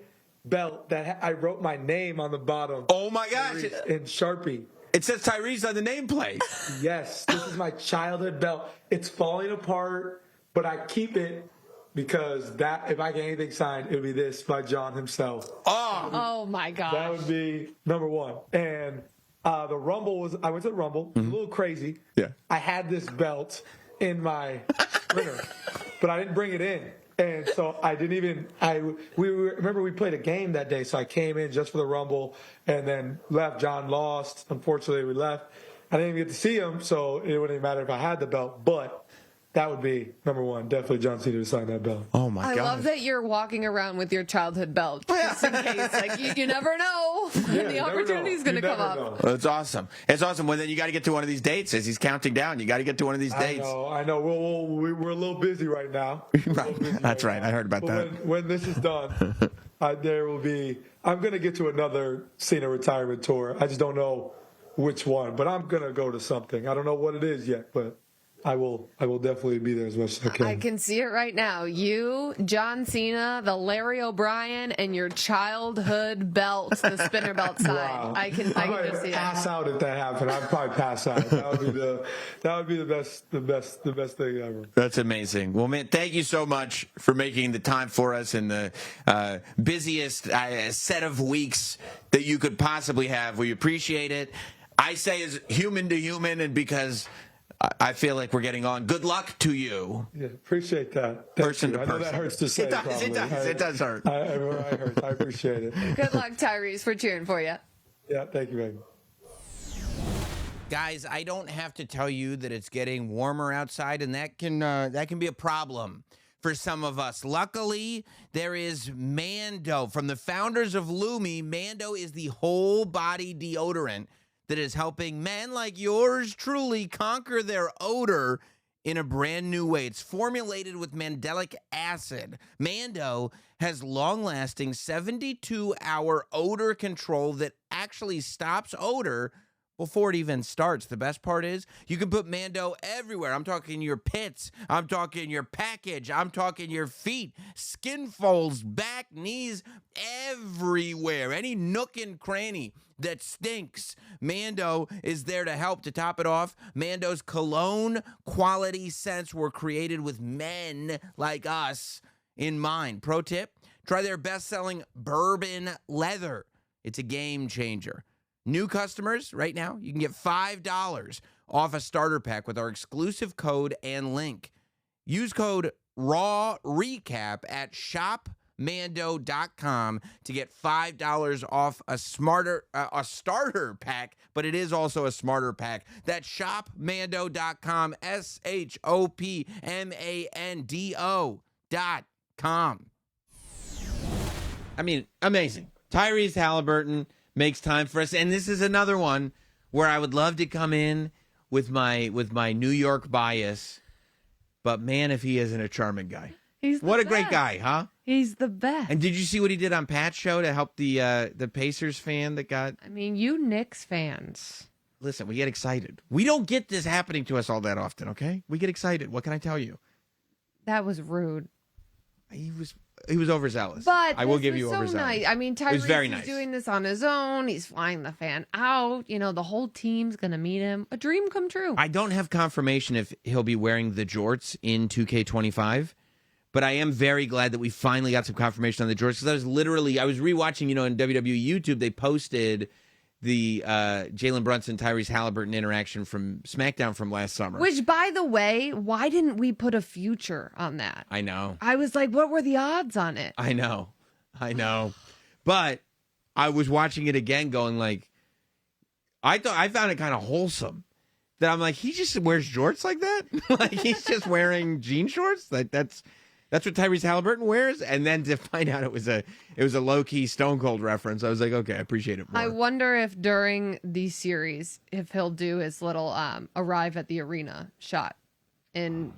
belt that I wrote my name on the bottom. Oh my gosh. In Sharpie. It says Tyrese on the nameplate. Yes, this is my childhood belt. It's falling apart, but I keep it because if I get anything signed, it would be this by John himself. Oh my gosh. That would be number one. And the Rumble I went to the Rumble, a little crazy. Yeah. I had this belt in my sprinter, but I didn't bring it in. And so I didn't even, remember we played a game that day, so I came in just for the Rumble and then left. John lost. Unfortunately, we left. I didn't even get to see him, so it wouldn't even matter if I had the belt. But that would be number one. Definitely John Cena to sign that belt. Oh my god! I love that you're walking around with your childhood belt just in case. Like you never know when the opportunity's going to come up. That's awesome. It's awesome. Well, then you got to get to one of these dates as he's counting down. You got to get to one of these dates. I know. We're a little busy right now. Right. That's right. I heard about that. When this is done, there will be. I'm going to get to another Cena retirement tour. I just don't know which one, but I'm going to go to something. I don't know what it is yet, but I will definitely be there as much as I can. I can see it right now. You, John Cena, the Larry O'Brien, and your childhood belt, the spinner belt sign. Wow. I can just see pass that. out if that happened. I'd probably pass out. That would be the best thing ever. That's amazing. Well, man, thank you so much for making the time for us in the busiest set of weeks that you could possibly have. We appreciate it. I say as human to human, and because I feel like we're getting on. Good luck to you. Yeah, appreciate that. Person to I person. know that hurts to say. It does. It does hurt. I appreciate it. Good luck, Tyrese. We're cheering for you. Yeah, thank you, baby. Guys, I don't have to tell you that it's getting warmer outside, and that can be a problem for some of us. Luckily, there is Mando. From the founders of Lumi, Mando is the whole body deodorant that is helping men like yours truly conquer their odor in a brand new way. It's formulated with mandelic acid. Mando has long-lasting 72-hour odor control that actually stops odor before it even starts. The best part is you can put Mando everywhere. I'm talking your pits. I'm talking your package. I'm talking your feet, skin folds, back, knees, everywhere. Any nook and cranny that stinks, Mando is there to help. To top it off, Mando's cologne quality scents were created with men like us in mind. Pro tip, try their best-selling bourbon leather. It's a game changer. New customers, right now, you can get $5 off a starter pack with our exclusive code and link. Use code RAWRECAP at shopmando.com to get $5 off a starter pack, but it is also a smarter pack. That's shopmando.com, shopmando.com. I mean, amazing. Tyrese Halliburton makes time for us, and this is another one where I would love to come in with my New York bias, but man, if he isn't a charming guy. What a great guy, huh? He's the best. And did you see what he did on Pat's show to help the Pacers fan that got... I mean, you Knicks fans. Listen, we get excited. We don't get this happening to us all that often, okay? We get excited. What can I tell you? That was rude. He was overzealous. But I will give you so overzealous. nice. I mean, Tyrese very is nice. doing this on his own. He's flying the fan out. You know, the whole team's going to meet him. A dream come true. I don't have confirmation if he'll be wearing the jorts in 2K25, but I am very glad that we finally got some confirmation on the jorts, because I was rewatching, in WWE YouTube, they posted the Jalen Brunson, Tyrese Halliburton interaction from SmackDown from last summer. Which, by the way, why didn't we put a future on that? I know. I was like, what were the odds on it? I know. But I was watching it again going like, I found it kind of wholesome. That I'm like, he just wears jorts like that? Like he's just wearing jean shorts? Like that's what Tyrese Halliburton wears? And then to find out it was a low-key Stone Cold reference, I was like, okay, I appreciate it more. I wonder if during the series, if he'll do his little arrive at the arena shot in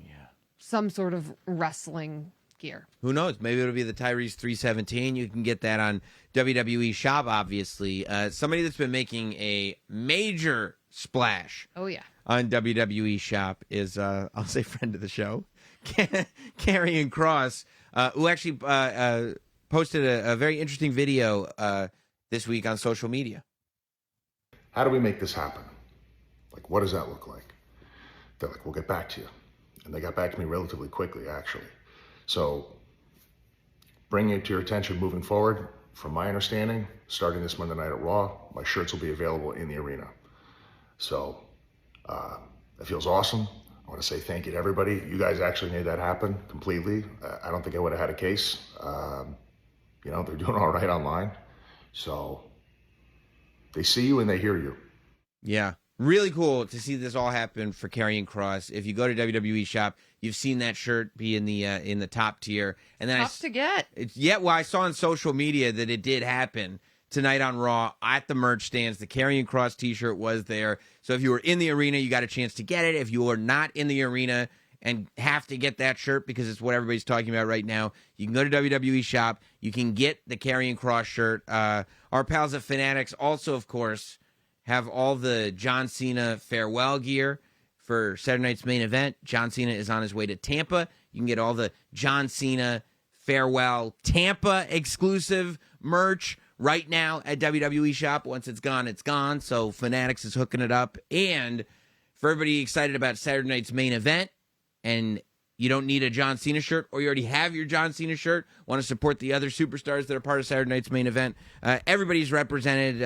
some sort of wrestling gear. Who knows? Maybe it'll be the Tyrese 317. You can get that on WWE Shop, obviously. Somebody that's been making a major splash on WWE Shop is, I'll say friend of the show, Karrion Kross, who actually posted a very interesting video this week on social media. How do we make this happen? Like, what does that look like? They're like, we'll get back to you. And they got back to me relatively quickly, actually. So, bringing it to your attention moving forward, from my understanding, starting this Monday night at Raw, my shirts will be available in the arena. So, it feels awesome. I want to say thank you to everybody. You guys actually made that happen completely. I don't think I would have had a case. They're doing all right online. So they see you and they hear you. Yeah. Really cool to see this all happen for Karrion Kross. If you go to WWE Shop, you've seen that shirt be in the top tier. And then Tough to get. I saw on social media that it did happen tonight on Raw at the merch stands. The Karrion Kross t-shirt was there. So if you were in the arena, you got a chance to get it. If you are not in the arena and have to get that shirt because it's what everybody's talking about right now, you can go to WWE Shop. You can get the Karrion Kross shirt. Our pals at Fanatics also, of course, have all the John Cena farewell gear for Saturday night's main event. John Cena is on his way to Tampa. You can get all the John Cena farewell Tampa exclusive merch right now at WWE Shop. Once it's gone, it's gone. So Fanatics is hooking it up. And for everybody excited about Saturday night's main event, and you don't need a John Cena shirt, or you already have your John Cena shirt, want to support the other superstars that are part of Saturday night's main event, everybody's represented.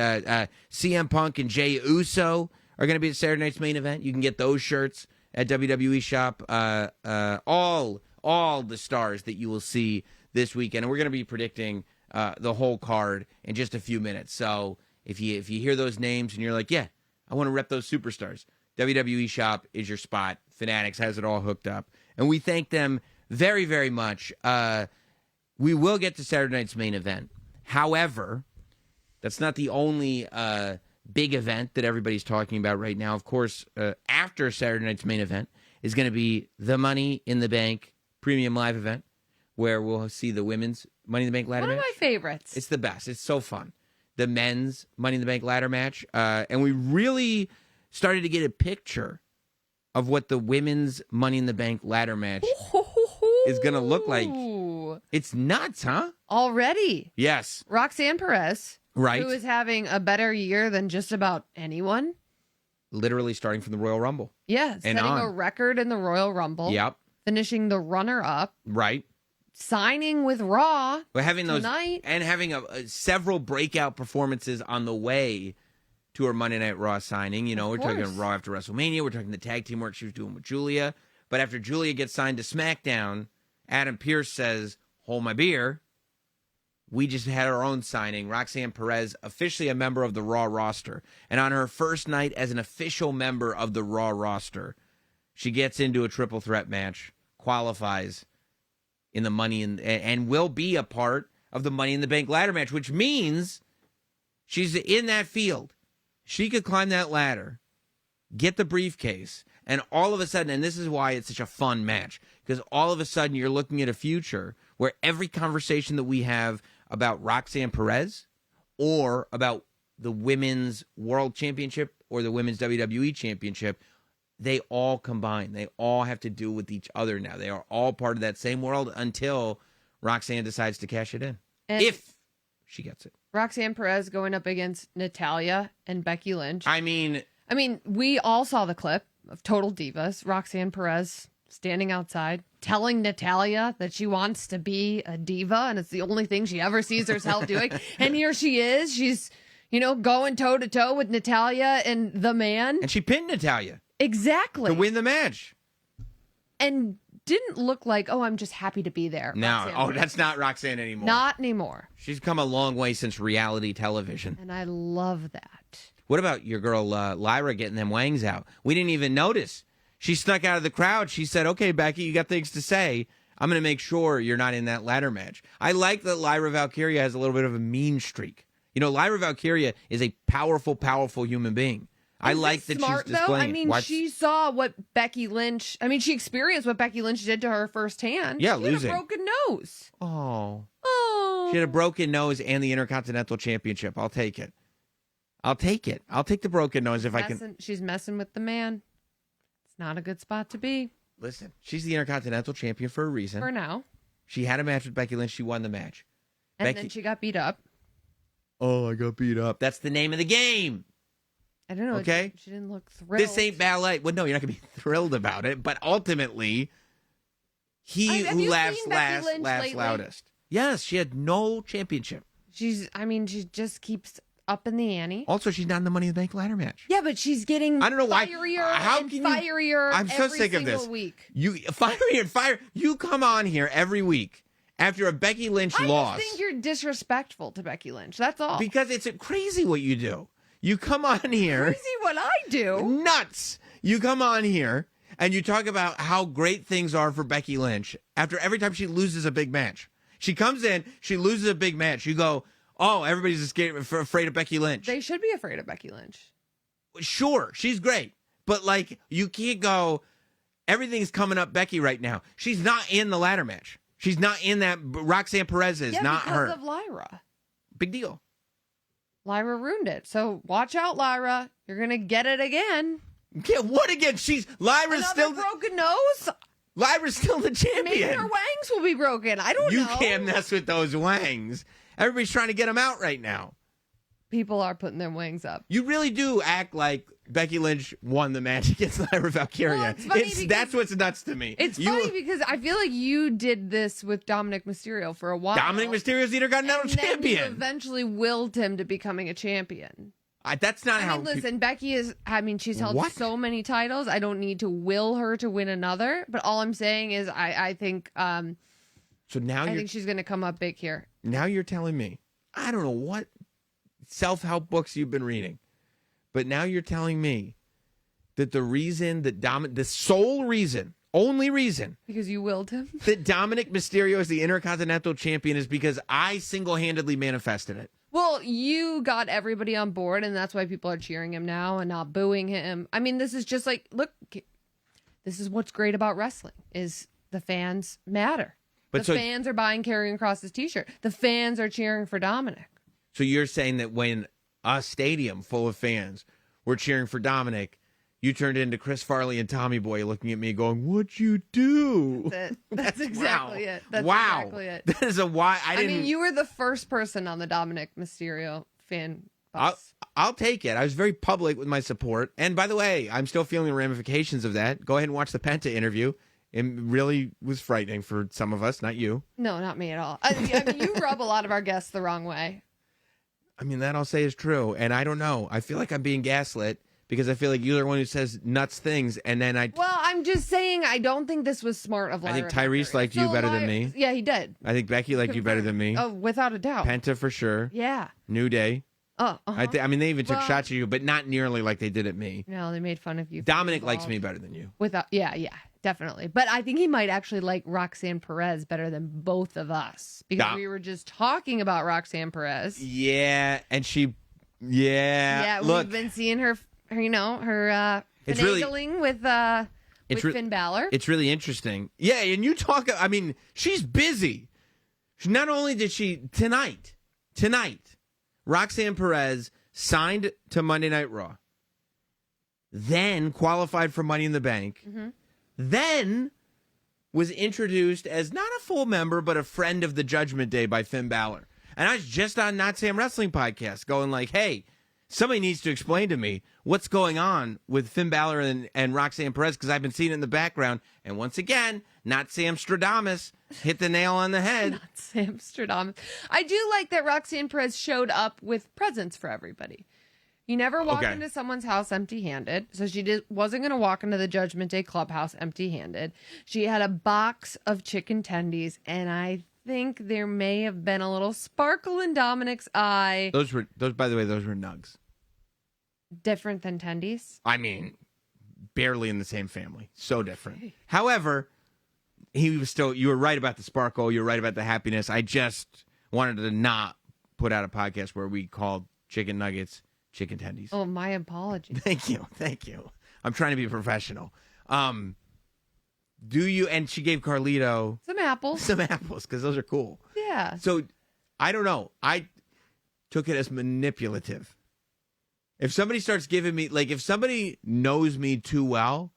CM Punk and Jey Uso are going to be at Saturday night's main event. You can get those shirts at WWE Shop. All the stars that you will see this weekend. And we're going to be predicting the whole card in just a few minutes. So if you hear those names and you're like, yeah, I want to rep those superstars, WWE Shop is your spot. Fanatics has it all hooked up. And we thank them very, very much. We will get to Saturday night's main event. However, that's not the only big event that everybody's talking about right now, of course, after Saturday night's main event, is going to be the Money in the Bank Premium Live event, where we'll see the women's Money in the Bank ladder One of match. my favorites. It's the best. It's so fun. The men's Money in the Bank ladder match. And we really started to get a picture of what the women's Money in the Bank ladder match is going to look like. Ooh. It's nuts, huh? Already. Yes. Roxanne Perez, Right. who is having a better year than just about anyone. Literally starting from the Royal Rumble. Yeah, And setting on. a record in the Royal Rumble. Yep. Finishing the runner-up. Right. Signing with Raw We're having those tonight. and having several breakout performances on the way to her Monday Night Raw signing. You know, Of we're talking course. Raw after WrestleMania. We're talking the tag team work she was doing with Julia. But after Julia gets signed to SmackDown, Adam Pearce says, "Hold my beer." We just had our own signing. Roxanne Perez, officially a member of the Raw roster. And on her first night as an official member of the Raw roster, she gets into a triple threat match, qualifies in the Money in, and will be a part of the Money in the Bank ladder match, which means she's in that field. She could climb that ladder, get the briefcase, and all of a sudden, and this is why it's such a fun match, because all of a sudden you're looking at a future where every conversation that we have about Roxanne Perez or about the Women's World Championship or the Women's WWE Championship, they all combine. They all have to do with each other now. They are all part of that same world until Roxanne decides to cash it in. And If she gets it. Roxanne Perez going up against Natalia and Becky Lynch. I mean, We all saw the clip of Total Divas. Roxanne Perez standing outside telling Natalia that she wants to be a diva and it's the only thing she ever sees herself doing. And here she is. She's, going toe to toe with Natalia and the man. and she pinned Natalia Exactly. to win the match. And didn't look like, I'm just happy to be there. No, Roxanne Perez. that's not Roxanne anymore. Not anymore. She's come a long way since reality television. And I love that. What about your girl Lyra getting them wangs out? We didn't even notice. She snuck out of the crowd. She said, "Okay, Becky, you got things to say. I'm going to make sure you're not in that ladder match." I like that Lyra Valkyria has a little bit of a mean streak. Lyra Valkyria is a powerful, powerful human being. I like that Smart, she's displaying though. it. She saw what Becky Lynch. she experienced what Becky Lynch did to her firsthand. Yeah, she had losing. a broken nose. Oh. Oh, She had a broken nose and the Intercontinental Championship. I'll take it. I'll take the broken nose if I can. She's messing with the man. It's not a good spot to be Listen, she's the Intercontinental Champion for a reason. for now. She had a match with Becky Lynch. She won the match. And Becky- then she got beat up. Oh, I got beat up. That's the name of the game. I don't know. Okay. She didn't look thrilled. This ain't ballet. Well, no, you're not going to be thrilled about it. But ultimately, he Have who you laughs seen Becky last Lynch laughs lately? loudest. Yes, she had no championship. She just keeps up in the ante. Also, she's not in the Money in the Bank ladder match. Yeah, but she's getting I don't know why. fierier How and can you- fierier I'm so every sick of single this. week. You fire. You come on here every week after a Becky Lynch I loss. just think you're disrespectful to Becky Lynch. That's all. Because it's crazy what you do. You come on here. Crazy what I do. Nuts. You come on here and you talk about how great things are for Becky Lynch after every time she loses a big match. She comes in, she loses a big match. You go, "Oh, everybody's afraid of Becky Lynch." They should be afraid of Becky Lynch. Sure, she's great. But, you can't go, everything's coming up Becky right now. She's not in the ladder match. She's not in that. Roxanne Perez is, not because her. of Lyra. Big deal. Lyra ruined it. So watch out, Lyra. You're gonna get it again. Yeah, what again? Lyra's Another broken nose. Lyra's still the champion. Maybe her wangs will be broken. I don't You know. can't mess with those wangs. Everybody's trying to get them out right now. People are putting their wings up. You really do act like Becky Lynch won the match against Lyra Valkyria. Well, it's funny because- That's what's nuts to me. It's funny because I feel like you did this with Dominic Mysterio for a while. Dominic Mysterio's the Intercontinental and then you Champion. eventually willed him to becoming a champion. That's not I how. mean, listen, Becky is, she's held What? so many titles. I don't need to will her to win another. But all I'm saying is I think So now I think she's going to come up big here. now you're telling me. I don't know what self-help books you've been reading, but now you're telling me that the reason that the sole reason, only reason Because you willed him? that Dominic Mysterio is the Intercontinental Champion is because I single-handedly manifested it. Well, you got everybody on board, and that's why people are cheering him now and not booing him. I mean, this is just like, look, this is what's great about wrestling is the fans matter. But the fans are buying Karrion Kross's t-shirt. The fans are cheering for Dominic. So you're saying that when a stadium full of fans were cheering for Dominic, you turned into Chris Farley and Tommy Boy looking at me going, "What'd you do?" That's exactly it. That's wow. exactly it. That is a why. I mean, you were the first person on the Dominic Mysterio fan bus. I'll take it. I was very public with my support. And by the way, I'm still feeling the ramifications of that. Go ahead and watch the Penta interview. It really was frightening for some of us, not you. No, not me at all. I mean, you rub a lot of our guests the wrong way. I mean, that I'll say is true. And I don't know. I feel like I'm being gaslit because I feel like you're the one who says nuts things. And then Well, I'm just saying I don't think this was smart of Lyra. I think Tyrese liked you better than me. Yeah, he did. I think Becky liked you better than me. Oh, without a doubt. Penta for sure. Yeah. New Day. Oh, I mean, they even took shots at you, but not nearly like they did at me. No, they made fun of you. Dominic likes me better than you. Yeah, definitely. But I think he might actually like Roxanne Perez better than both of us because we were just talking about Roxanne Perez. Yeah, and she, look, we've been seeing her finagling with Finn Balor. It's really interesting. Yeah, and you talk. I mean, she's busy. Not only did she tonight. Roxanne Perez signed to Monday Night Raw, then qualified for Money in the Bank, then was introduced as not a full member, but a friend of the Judgment Day by Finn Balor. And I was just on Not Sam Wrestling podcast going like, hey, somebody needs to explain to me what's going on with Finn Balor and Roxanne Perez because I've been seeing it in the background. And once again, Not Sam Stradamus hit the nail on the head. Not Sam Stradamus. I do like that Roxanne Perez showed up with presents for everybody. You never walk into someone's house empty-handed, so she wasn't going to walk into the Judgment Day clubhouse empty-handed. She had a box of chicken tendies, and I think there may have been a little sparkle in Dominic's eye. Those by the way, those were nugs. Different than tendies? I mean, barely in the same family. So different. However, he was still, you were right about the sparkle. You were right about the happiness. I just wanted to not put out a podcast where we called chicken nuggets chicken tendies. Oh, my apologies. Thank you. I'm trying to be professional. Do you, and she gave Carlito some apples because those are cool. Yeah. So I don't know. I took it as manipulative. If somebody starts giving me, like, if somebody knows me too well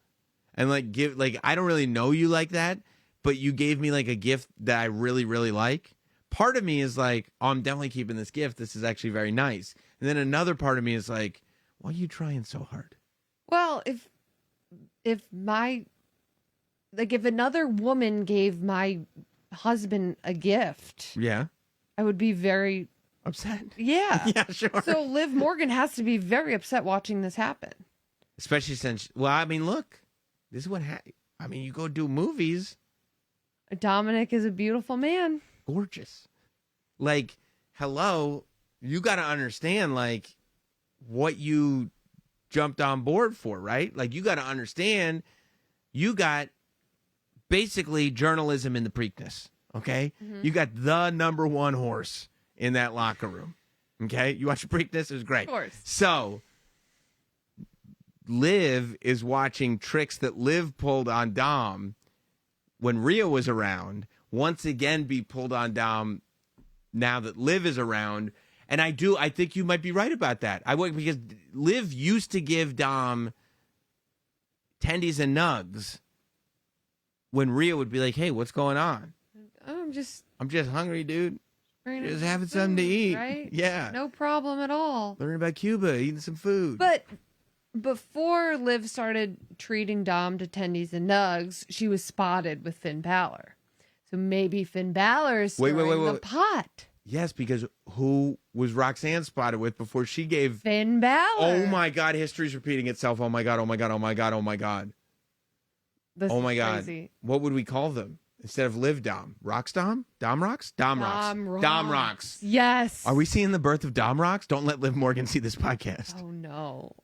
and I don't really know you like that, but you gave me like a gift that I really, really like, part of me is like, oh, I'm definitely keeping this gift. This is actually very nice. And then another part of me is like, why are you trying so hard? Well, if another woman gave my husband a gift, yeah, I would be very upset. Yeah. Yeah, sure. So Liv Morgan has to be very upset watching this happen. Especially since, well, I mean, look, this is what I mean, you go do movies. Dominic is a beautiful man. Gorgeous. Like, hello, you got to understand, like, what you jumped on board for, right? Like, you got to understand you got basically journalism in the Preakness, okay? Mm-hmm. You got the number one horse in that locker room, okay? You watch Preakness, it was great. Of course. So, Liv is watching tricks that Liv pulled on Dom when Rhea was around, once again be pulled on Dom now that Liv is around. And I think you might be right about that. Because Liv used to give Dom tendies and nugs when Rhea would be like, hey, what's going on? I'm just hungry, dude. Just having food, something to eat. Right? Yeah. No problem at all. Learning about Cuba, eating some food. But before Liv started treating Dom to tendies and nugs, she was spotted with Finn Balor. So maybe Finn Balor is stirring the pot. Yes, because who was Roxanne spotted with before she gave Finn Balor? Oh my God, history's repeating itself. Oh my God, oh my God, oh my God, oh my God. Oh my God. Crazy. What would we call them? Instead of Liv Dom? Rocks Dom? Dom Rocks? Dom Rocks. Dom Rocks. Yes. Are we seeing the birth of Dom Rocks? Don't let Liv Morgan see this podcast. Oh no.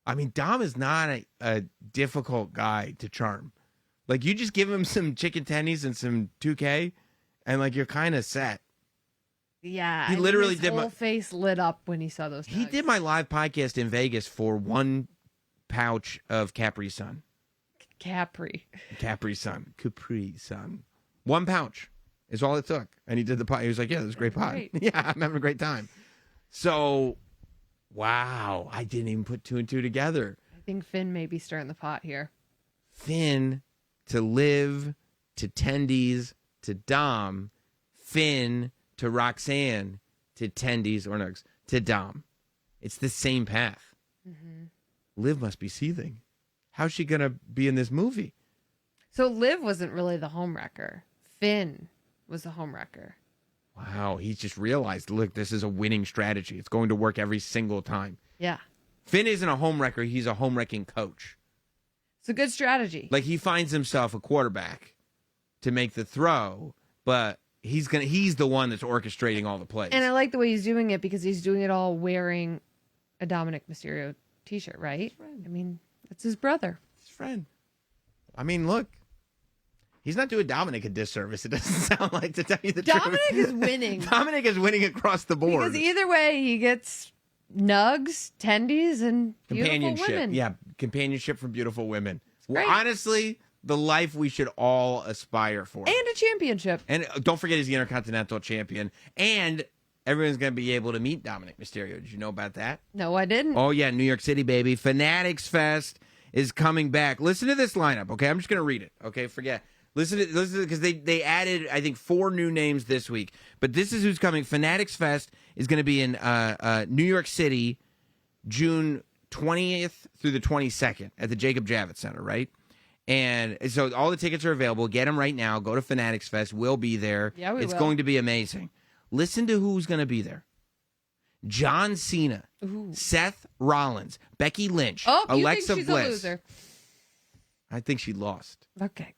I mean, Dom is not a difficult guy to charm. Like, you just give him some chicken tendies and some 2K, and, like, you're kind of set. Yeah. He I mean, literally his did whole face lit up when he saw those. He did my live podcast in Vegas for 1 pouch of Capri Sun. Capri. Capri Sun. 1 pouch is all it took. And he did the pot. He was like, yeah, this is a great pot. Great. Yeah, I'm having a great time. So, wow. I didn't even put 2 and 2 together. I think Finn may be stirring the pot here. Finn to Liv to Tendies to Dom. Finn to Roxanne to Tendies or Nugs to Dom. It's the same path. Mm-hmm. Liv must be seething. How's she going to be in this movie? So Liv wasn't really the homewrecker. Finn was the homewrecker. Wow, he just realized, look, this is a winning strategy. It's going to work every single time. Yeah. Finn isn't a homewrecker. He's a homewrecking coach. It's a good strategy. Like, he finds himself a quarterback to make the throw, but he's the one that's orchestrating all the plays. And I like the way he's doing it because he's doing it all wearing a Dominic Mysterio t-shirt, right? I mean, that's his brother. His friend. I mean, look. He's not doing Dominic a disservice. It doesn't sound like, to tell you the Dominic truth. is winning. Dominic is winning across the board. Because either way, he gets nugs, tendies, and beautiful Companionship. women. Yeah, companionship from beautiful women. great. Honestly, the life we should all aspire for. And a championship. And don't forget he's the Intercontinental Champion. And everyone's going to be able to meet Dominic Mysterio. Did you know about that? No, I didn't. Oh, yeah, New York City, baby. Fanatics Fest is coming back. Listen to this lineup, okay? I'm just going to read it, okay? Forget. Listen to because they added, I think, 4 new names this week. But this is who's coming. Fanatics Fest is going to be in New York City, June 20th through the 22nd at the Jacob Javits Center, right? And so all the tickets are available. Get them right now. Go to Fanatics Fest. We'll be there. Yeah, we It's will. going to be amazing. Listen to who's going to be there. John Cena, Seth Rollins, Becky Lynch, Oh, you Alexa think she's Bliss. a loser. I think she lost. Okay.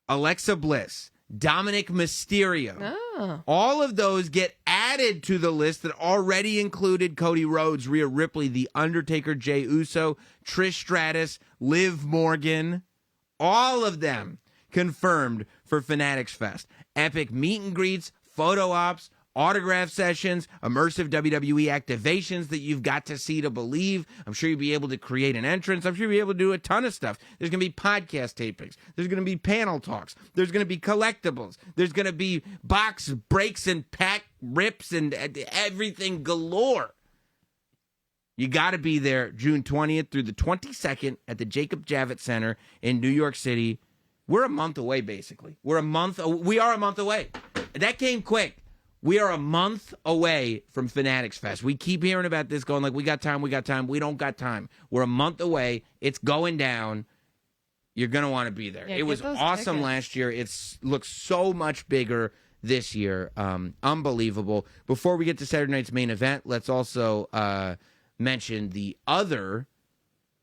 Alexa Bliss, Dominic Mysterio. Oh. All of those get added to the list that already included Cody Rhodes, Rhea Ripley, The Undertaker, Jey Uso, Trish Stratus, Liv Morgan. All of them confirmed for Fanatics Fest. Epic meet and greets, photo ops, autograph sessions, immersive WWE activations that you've got to see to believe. I'm sure you'll be able to create an entrance. I'm sure you'll be able to do a ton of stuff. There's going to be podcast tapings. There's going to be panel talks. There's going to be collectibles. There's going to be box breaks and pack rips and everything galore. You got to be there June 20th through the 22nd at the Jacob Javits Center in New York City. We're a month away, basically. We are a month away. That came quick. We are a month away from Fanatics Fest. We keep hearing about this going like, we got time. We don't got time. We're a month away. It's going down. You're going to want to be there. Yeah, it get was those awesome tickets. last year. It looks so much bigger this year. Unbelievable. Before we get to Saturday night's main event, let's also mention the other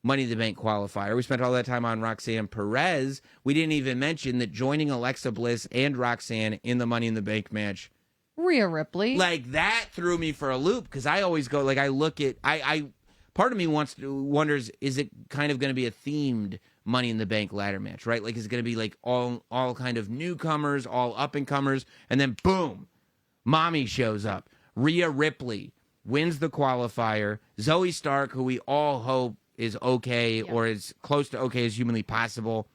Money in the Bank qualifier. We spent all that time on Roxanne Perez. We didn't even mention that joining Alexa Bliss and Roxanne in the Money in the Bank match, Rhea Ripley. like, that threw me for a loop because I always go, like, I look at, I part of me wonders, is it kind of going to be a themed Money in the Bank ladder match, right? Like, is it going to be like all kind of newcomers, all up and comers, and then boom, mommy shows up. Rhea Ripley wins the qualifier. Zoe Stark, who we all hope is okay or as close to okay as humanly possible,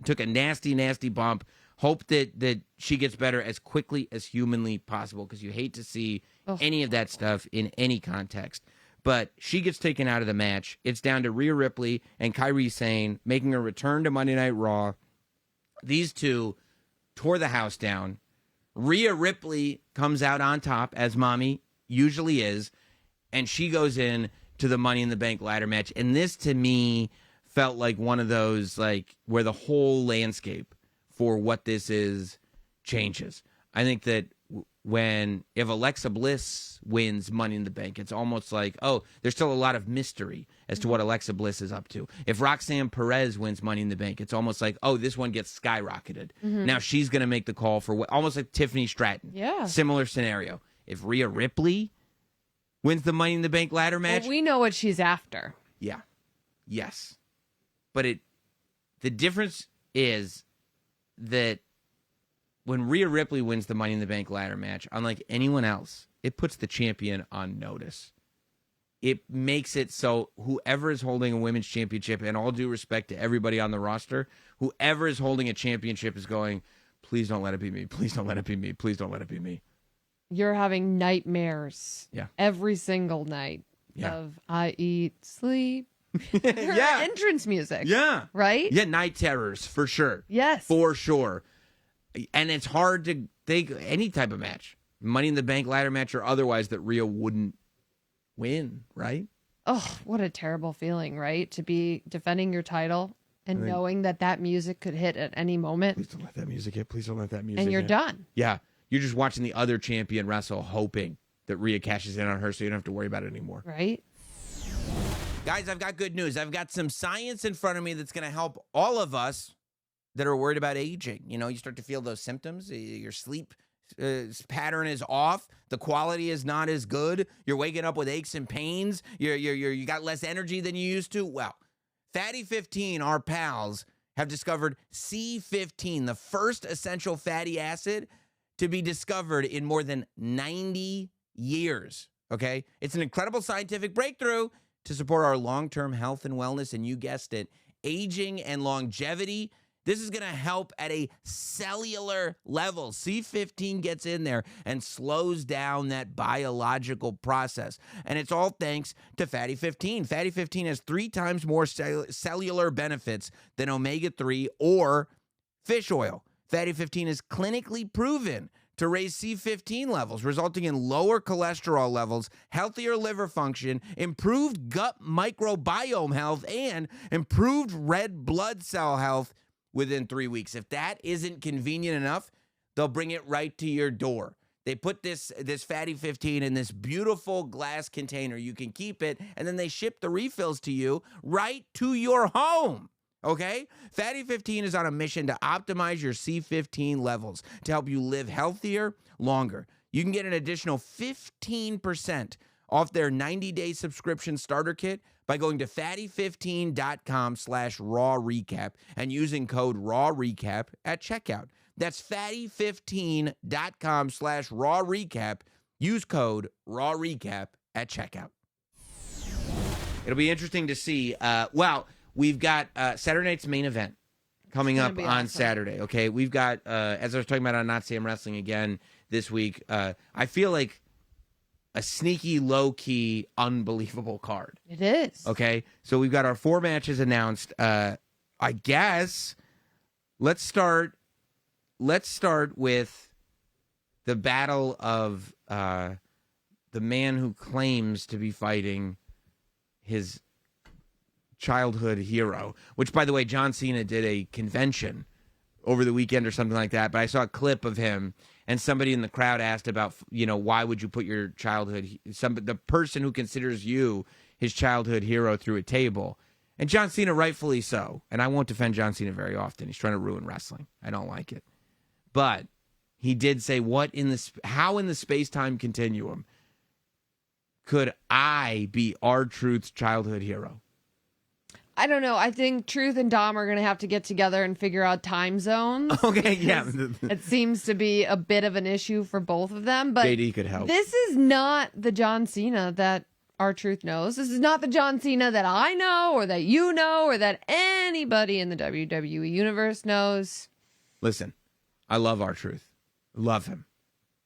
took a nasty, nasty bump. Hope that she gets better as quickly as humanly possible because you hate to see any of that stuff in any context. But she gets taken out of the match. It's down to Rhea Ripley and Kairi Sane making a return to Monday Night Raw. These two tore the house down. Rhea Ripley comes out on top, as mommy usually is, and she goes in to the Money in the Bank ladder match. And this, to me, felt like one of those, like, where the whole landscape for what this is changes. I think that if Alexa Bliss wins Money in the Bank, it's almost like, oh, there's still a lot of mystery as to what Alexa Bliss is up to. If Roxanne Perez wins Money in the Bank, it's almost like, oh, this one gets skyrocketed. Now she's going to make the call for almost like Tiffany Stratton. Yeah. Similar scenario. If Rhea Ripley wins the Money in the Bank ladder match, Well, we know what she's after. yeah. Yes. But the difference is that when Rhea Ripley wins the Money in the Bank ladder match, unlike anyone else, it puts the champion on notice. It makes it so whoever is holding a women's championship, and all due respect to everybody on the roster, whoever is holding a championship is going, please don't let it be me. Please don't let it be me. Please don't let it be me. You're having nightmares Yeah. every single night of I eat, sleep. Yeah. Entrance music. Yeah. Right? Yeah, night terrors, for sure. Yes. For sure. And it's hard to think any type of match, Money in the Bank ladder match or otherwise, that Rhea wouldn't win, right? Oh, what a terrible feeling, right? To be defending your title and knowing that music could hit at any moment. Please don't let that music hit. Please don't let that music And you're hit. done. Yeah. You're just watching the other champion wrestle, hoping that Rhea cashes in on her so you don't have to worry about it anymore. Right? Guys, I've got good news. I've got some science in front of me that's going to help all of us that are worried about aging. You know, you start to feel those symptoms. Your sleep pattern is off. The quality is not as good. You're waking up with aches and pains. You got less energy than you used to. Well, Fatty 15, our pals, have discovered C15, the first essential fatty acid to be discovered in more than 90 years. Okay? It's an incredible scientific breakthrough to support our long-term health and wellness, and you guessed it, aging and longevity. This is going to help at a cellular level. C15 gets in there and slows down that biological process. And it's all thanks to Fatty 15. Fatty 15 has 3 times more cellular benefits than omega-3 or fish oil. Fatty 15 is clinically proven to raise C15 levels, resulting in lower cholesterol levels, healthier liver function, improved gut microbiome health, and improved red blood cell health within 3 weeks. If that isn't convenient enough, they'll bring it right to your door. They put this Fatty 15 in this beautiful glass container. You can keep it, and then they ship the refills to you right to your home. Okay? Fatty 15 is on a mission to optimize your C15 levels to help you live healthier, longer. You can get an additional 15% off their 90-day subscription starter kit by going to fatty15.com/raw recap and using code raw recap at checkout. That's fatty15.com/raw recap. Use code raw recap at checkout. It'll be interesting to see. We've got Saturday night's main event coming up on awesome. Saturday. Okay, we've got as I was talking about on Not Sam Wrestling again this week. I feel like a sneaky, low-key, unbelievable card. It is. Okay, so we've got our 4 matches announced. I guess let's start with the battle of the man who claims to be fighting his childhood hero, which, by the way, John Cena did a convention over the weekend or something like that, but I saw a clip of him, and somebody in the crowd asked about, why would you put your the person who considers you his childhood hero through a table? And John Cena, rightfully so, and I won't defend John Cena very often. He's trying to ruin wrestling. I don't like it. But he did say, how in the space-time continuum could I be R-Truth's childhood hero? I don't know. I think Truth and Dom are going to have to get together and figure out time zones. Okay, yeah. It seems to be a bit of an issue for both of them. But JD could help. This is not the John Cena that R-Truth knows. This is not the John Cena that I know or that you know or that anybody in the WWE universe knows. Listen, I love R-Truth. Love him.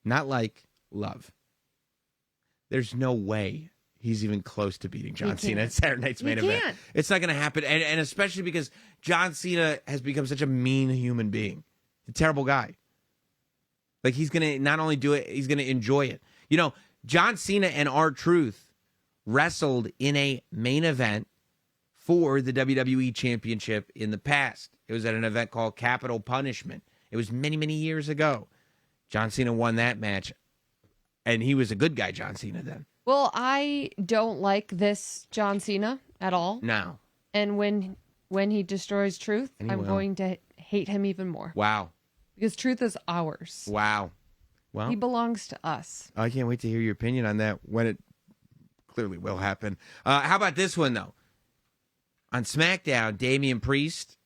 Not like love. There's no way he's even close to beating John Cena at Saturday night's main event. Can't. It's not going to happen. And especially because John Cena has become such a mean human being. A terrible guy. Like, he's going to not only do it, he's going to enjoy it. John Cena and R-Truth wrestled in a main event for the WWE Championship in the past. It was at an event called Capital Punishment. It was many, many years ago. John Cena won that match. And he was a good guy, John Cena, then. Well, I don't like this John Cena at all. No. And when he destroys Truth, And he I'm will. going to hate him even more. Wow. Because Truth is ours. Wow. Well, He belongs to us. I can't wait to hear your opinion on that when it clearly will happen. How about this one, though? On SmackDown, Damian Priest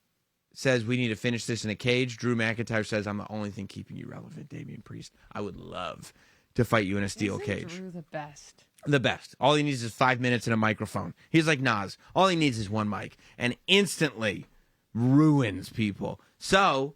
says we need to finish this in a cage. Drew McIntyre says, I'm the only thing keeping you relevant, Damian Priest. I would love to fight you in a steel Isn't cage. Drew the best? The best. All he needs is 5 minutes and a microphone. He's like Nas. All he needs is one mic. And instantly ruins people. So,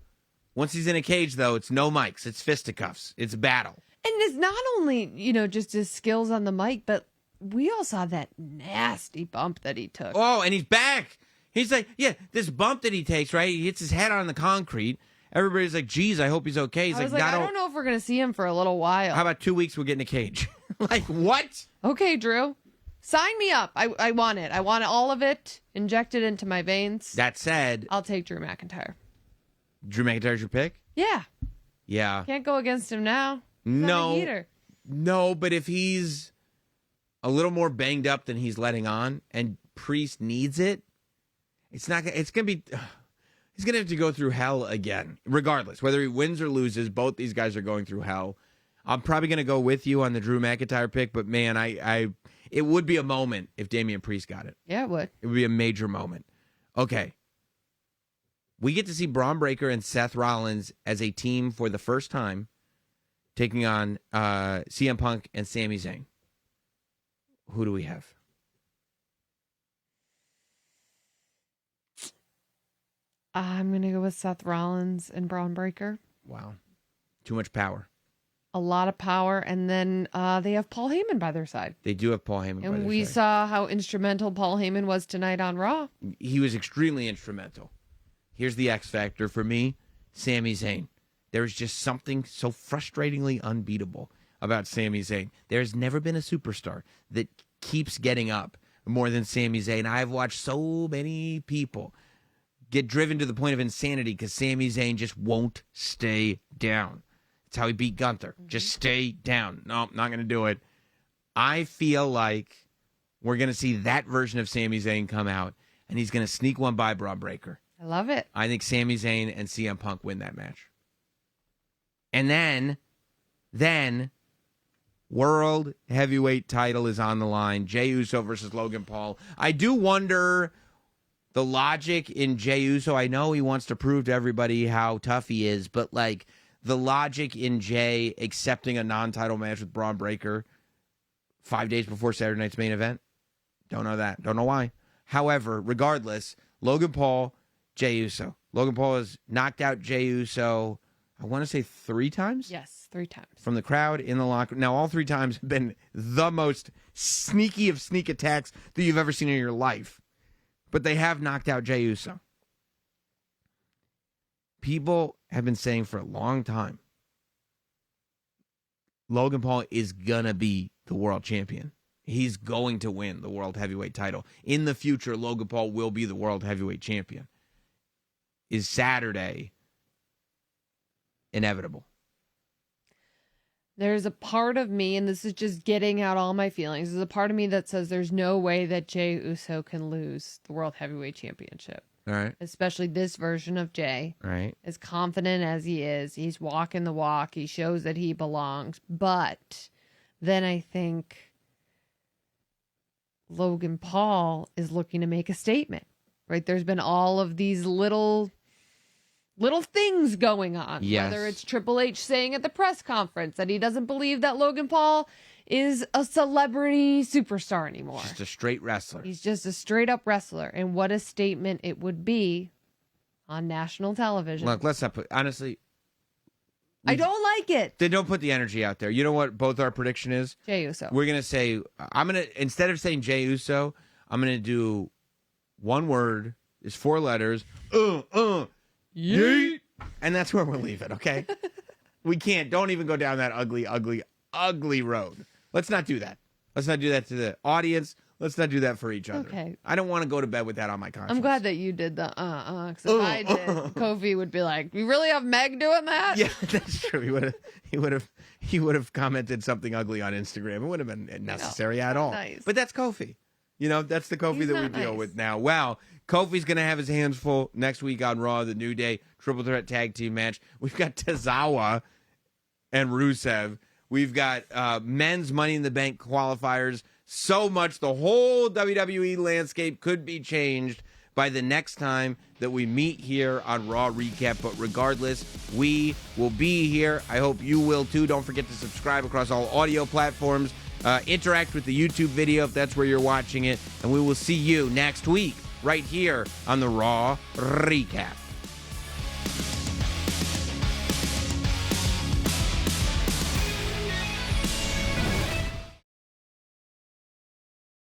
once he's in a cage, though, it's no mics. It's fisticuffs. It's battle. And it's not only, just his skills on the mic, but we all saw that nasty bump that he took. Oh, and he's back. He's like, yeah, this bump that he takes, right? He hits his head on the concrete. Everybody's like, geez, I hope he's okay. He's I was like, I don't know if we're going to see him for a little while. How about 2 weeks we'll get in a cage? Like, what? Okay, Drew. Sign me up. I want it. I want all of it injected into my veins. That said, I'll take Drew McIntyre. Drew McIntyre's your pick? Yeah. Yeah. Can't go against him now. He's not a heater. No, but if he's a little more banged up than he's letting on and Priest needs it, it's going to be... He's going to have to go through hell again, regardless. Whether he wins or loses, both these guys are going through hell. I'm probably going to go with you on the Drew McIntyre pick, but man, it would be a moment if Damian Priest got it. Yeah, it would. It would be a major moment. Okay. We get to see Braun Breaker and Seth Rollins as a team for the first time, taking on CM Punk and Sami Zayn. Who do we have? I'm going to go with Seth Rollins and Braun Breaker. Wow. Too much power. A lot of power. And then they have Paul Heyman by their side. They do have Paul Heyman by And their we side. saw how instrumental Paul Heyman was tonight on Raw. He was extremely instrumental. Here's the X factor for me, Sami Zayn. There is just something so frustratingly unbeatable about Sami Zayn. There's never been a superstar that keeps getting up more than Sami Zayn. I've watched so many people get driven to the point of insanity because Sami Zayn just won't stay down. That's how he beat Gunther. Just stay down. No, not going to do it. I feel like we're going to see that version of Sami Zayn come out, and he's going to sneak one by Braun Breaker. I love it. I think Sami Zayn and CM Punk win that match. And then World Heavyweight title is on the line. Jey Uso versus Logan Paul. I do wonder the logic in Jey Uso. I know he wants to prove to everybody how tough he is, but like the logic in Jey accepting a non-title match with Braun Breaker 5 days before Saturday night's main event. Don't know that. Don't know why. However, regardless, Logan Paul, Jey Uso. Logan Paul has knocked out Jey Uso, I want to say 3 times? Yes, 3 times. From the crowd in the locker room. Now, all 3 times have been the most sneaky of sneak attacks that you've ever seen in your life. But they have knocked out Jey Uso. People have been saying for a long time, Logan Paul is going to be the world champion. He's going to win the world heavyweight title. In the future, Logan Paul will be the world heavyweight champion. Is Saturday inevitable? There's a part of me, and this is just getting out all my feelings, there's a part of me that says there's no way that Jey Uso can lose the World Heavyweight Championship. All right. Especially this version of Jey. All right. As confident as he is, he's walking the walk. He shows that he belongs. But then I think Logan Paul is looking to make a statement, right? There's been all of these little things going on. Yes. Whether it's Triple H saying at the press conference that he doesn't believe that Logan Paul is a celebrity superstar anymore. Just a straight wrestler. He's just a straight up wrestler. And what a statement it would be on national television. Look, let's not put, honestly, I don't like it. they don't put the energy out there. You know what both our prediction is? Jey Uso. We're going to say, instead of saying Jey Uso, I'm going to do one word, is 4 letters, yeet. And that's where we'll leave it, okay? We can't, don't even go down that ugly, ugly, ugly road. Let's not do that. Let's not do that to the audience. Let's not do that for each other. Okay. I don't want to go to bed with that on my conscience. I'm glad that you did the because if I did, Kofi would be like, "You really have Meg doing that?" Yeah, that's true. He would have commented something ugly on Instagram. It wouldn't have been necessary at all. nice. But that's Kofi. You know, that's the Kofi He's that we not deal nice. with now. Wow. Kofi's going to have his hands full next week on Raw, the New Day Triple Threat Tag Team match. We've got Tozawa and Rusev. We've got men's Money in the Bank qualifiers. So much. The whole WWE landscape could be changed by the next time that we meet here on Raw Recap. But regardless, we will be here. I hope you will too. Don't forget to subscribe across all audio platforms. Interact with the YouTube video if that's where you're watching it. And we will see you next week right here on the Raw Recap.